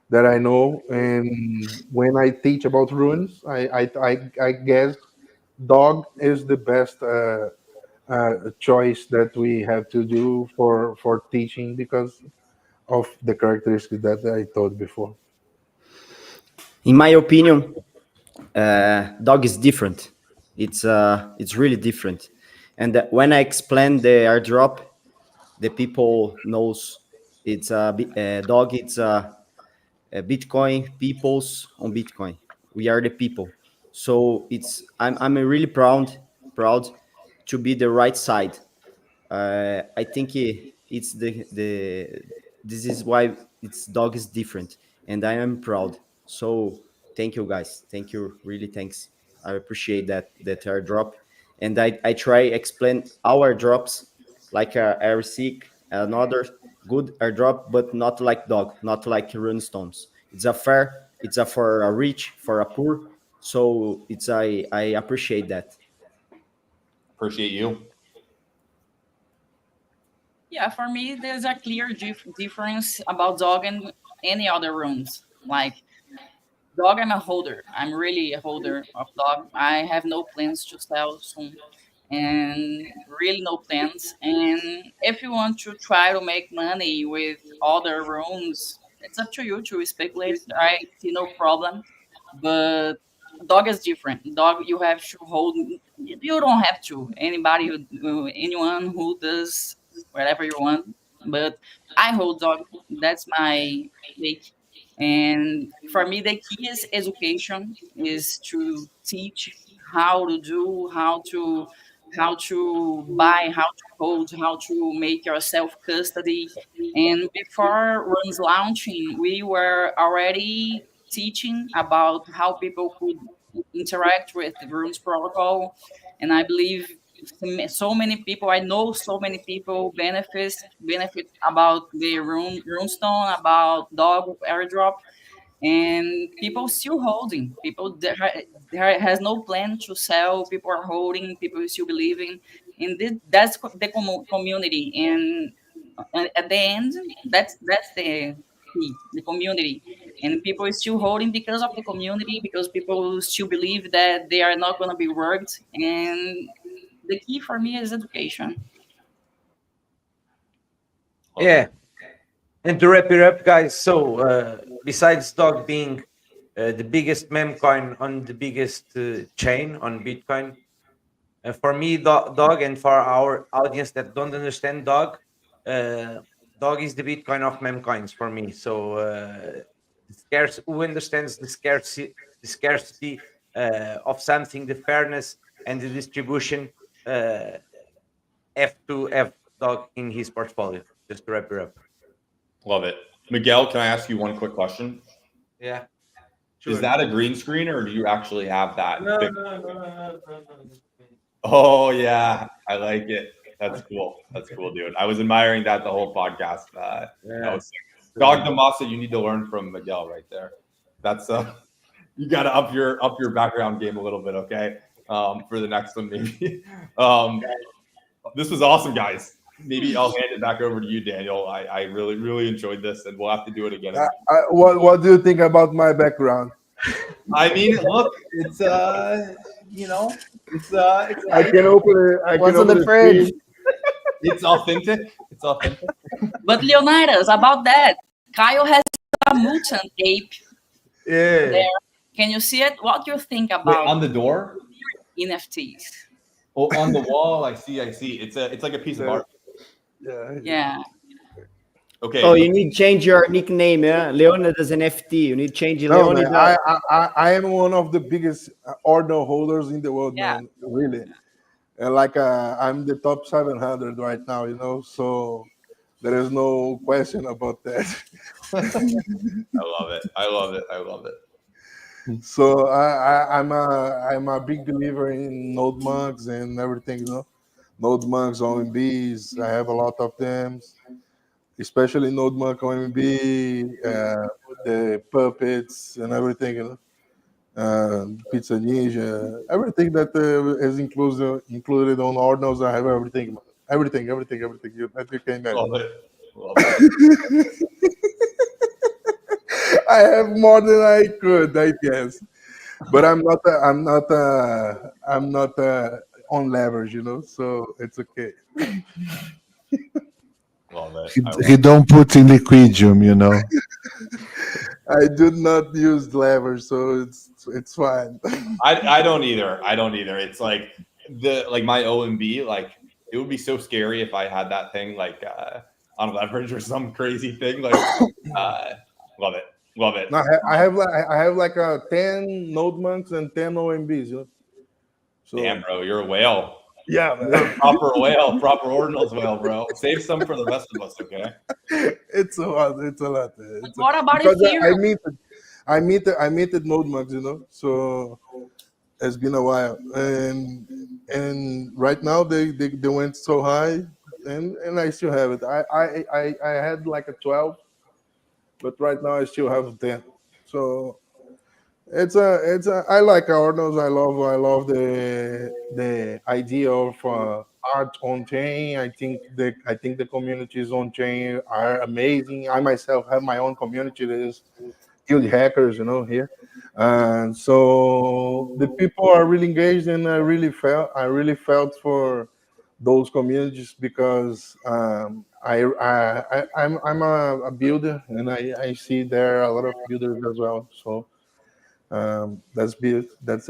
that I know. And when I teach about runes, I guess dog is the best choice that we have to do for teaching because of the characteristics that I told before.
In my opinion, dog is different. It's really different. And when I explain the airdrop, the people knows it's a dog. It's a Bitcoin peoples on Bitcoin. We are the people. So I'm really proud to be the right side. I think it's the this is why its dog is different, and I am proud. So thank you guys, thank you, really thanks. I appreciate that airdrop, and I try explain our drops like a airseek, another good airdrop, but not like dog, not like runestones. It's a fair, it's a for a rich, for a poor. So I appreciate that.
Appreciate you.
Yeah, for me, there's a clear difference about dog and any other rooms. Like dog, I'm a holder. I'm really a holder of dog. I have no plans to sell soon, and really no plans. And if you want to try to make money with other rooms, it's up to you to speculate. I see no problem, but dog is different. Dog, you have to hold. You don't have to. Anyone who does whatever you want, but I hold dog. That's my take. And for me, the key is education, is to teach how to do, how to buy, how to hold, how to make your self custody. And before runs launching, we were already teaching about how people could interact with the runes protocol. And I believe so many people. I know so many people benefit about the runestone, about dog airdrop, and people still holding. People there has no plan to sell. People are holding. People still believing in this. That's the community, and at the end, that's the key, the community. And people are still holding because of the community, because people still believe that they are not going to be worked. And the key for me is education.
Yeah. And to wrap it up, guys, so besides dog being the biggest meme coin on the biggest chain on Bitcoin, for me, dog, and for our audience that don't understand dog, dog is the Bitcoin of meme coins for me. So who understands the scarcity of something, the fairness and the distribution, have to have dog in his portfolio. Just to wrap it up.
Love it. Miguel, can I ask you one quick question?
Yeah.
Is
Sure.
that a green screen or do you actually have that?
No.
Oh, yeah. I like it. That's cool. That's cool, dude. I was admiring that the whole podcast. That was sick. Dog Damasa, you need to learn from Miguel right there. That's you got to up your background game a little bit, okay? For the next one, maybe. This was awesome, guys. Maybe I'll hand it back over to you, Daniel. I really enjoyed this, and we'll have to do it again.
What do you think about my background?
I mean, look, it's you know, it's
I can open it. I
What's
can
on
open
the fridge?
it's authentic. It's authentic.
But Leonidas, about that, Kyle has a mutant ape
Yeah.
there. Can you see it? What do you think
Wait,
about
on the door?
NFTs?
Oh, on the wall. I see. It's like a piece of art.
Yeah.
Okay.
Oh, you need to change your nickname, yeah? Leonidas NFT. You need to change it.
No,
Leonidas.
man, I am one of the biggest ordinal holders in the world,
Yeah.
man. Really. And like I'm the top 700 right now, you know. So there is no question about that.
I love it.
So I'm a big believer in node mugs and everything, you know. Node mugs, OMBs. I have a lot of them, especially node mug OMB, the puppets and everything, you know. Pizza Ninja, everything that is included on ordinals. I have everything that you can imagine.
Love it.
I have more than I could, I guess, but I'm not on leverage, you know. So it's okay.
Love it.
He don't put in liquidium, you know.
I do not use leverage, so it's fine.
I don't either. It's like my OMB, like it would be so scary if I had that thing like on leverage or some crazy thing. Like love it.
No, I have like 10 node monks and 10 OMBs, you know. So,
damn, bro, you're a whale.
Yeah,
man. You're a proper whale, proper ordinals whale, bro. Save some for the rest of us, okay?
It's a lot.
What about
Ethereum? I meted node mugs, you know. So it's been a while, and right now they went so high, and I still have it. I had like a 12, but right now I still have 10. So it's a I like ordinals. I love the idea of art on chain. I think the communities on chain are amazing. I myself have my own community that is guild hackers, you know, here, and so the people are really engaged, and I really felt for those communities because I'm a builder, and I see there are a lot of builders as well. So that's it.
Love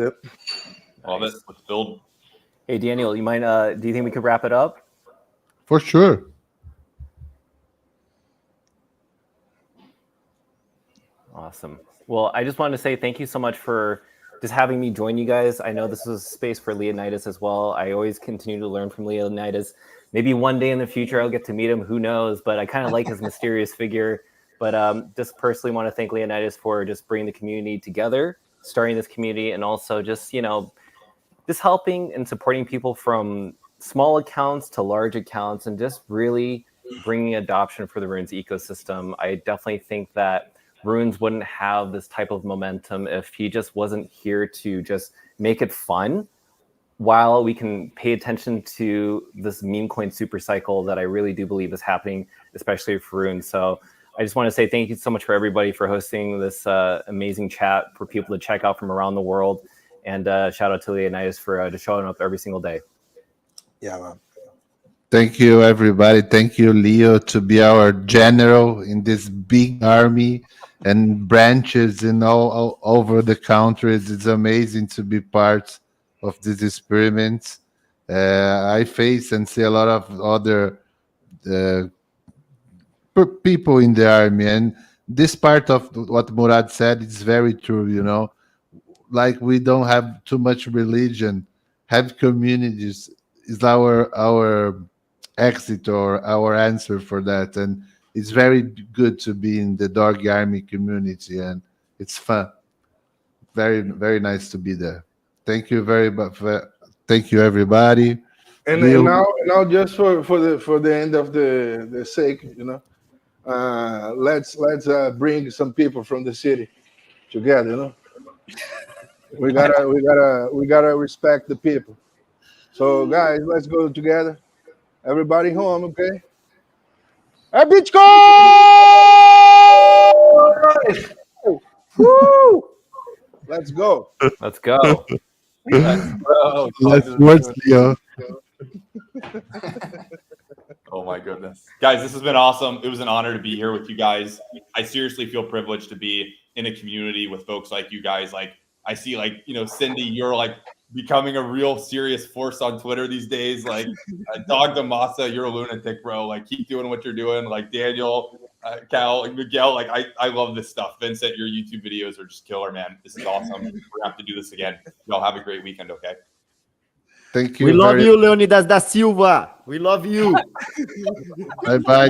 it. Let's build.
Hey, Daniel, you mind? Do you think we could wrap it up?
For sure.
Awesome. Well, I just wanted to say thank you so much for just having me join you guys. I know this was a space for Leonidas as well. I always continue to learn from Leonidas. Maybe one day in the future I'll get to meet him. Who knows? But I kind of like his mysterious figure. But just personally want to thank Leonidas for just bringing the community together, starting this community, and also just, you know, just helping and supporting people from small accounts to large accounts and just really bringing adoption for the Runes ecosystem. I definitely think that Runes wouldn't have this type of momentum if he just wasn't here to just make it fun, while we can pay attention to this meme coin super cycle that I really do believe is happening, especially for Runes. So I just want to say thank you so much for everybody for hosting this amazing chat for people to check out from around the world. And shout out to Leonidas for just showing up every single day.
Yeah, man.
Thank you, everybody. Thank you, Leo, to be our general in this big army and branches in all over the countries. It's amazing to be part of these experiments. I face and see a lot of other people in the army, and this part of what Murad said is very true. You know, like we don't have too much religion, have communities is our exit or our answer for that, and it's very good to be in the dog army community, and it's fun. Very nice to be there. Thank you very much. Thank you, everybody.
And now just for the end of the sake, you know, let's bring some people from the city together. You know, we gotta respect the people. So guys, let's go together. Everybody home, okay? Hey, Bitcoin! Woo! Let's go.
Let's go.
Let's work, Leo.
Oh my goodness. Guys, this has been awesome. It was an honor to be here with you guys. I seriously feel privileged to be in a community with folks like you guys. Like I see, like, you know, Cindy, you're like becoming a real serious force on Twitter these days. Like Dog the Masa, you're a lunatic, bro. Like keep doing what you're doing. Like Daniel, Cal, Miguel, like I love this stuff. Vincent, your YouTube videos are just killer, man. This is awesome. We're gonna have to do this again. Y'all have a great weekend, okay?
Thank you.
We love you, Leonidas da Silva. We love you.
Bye-bye.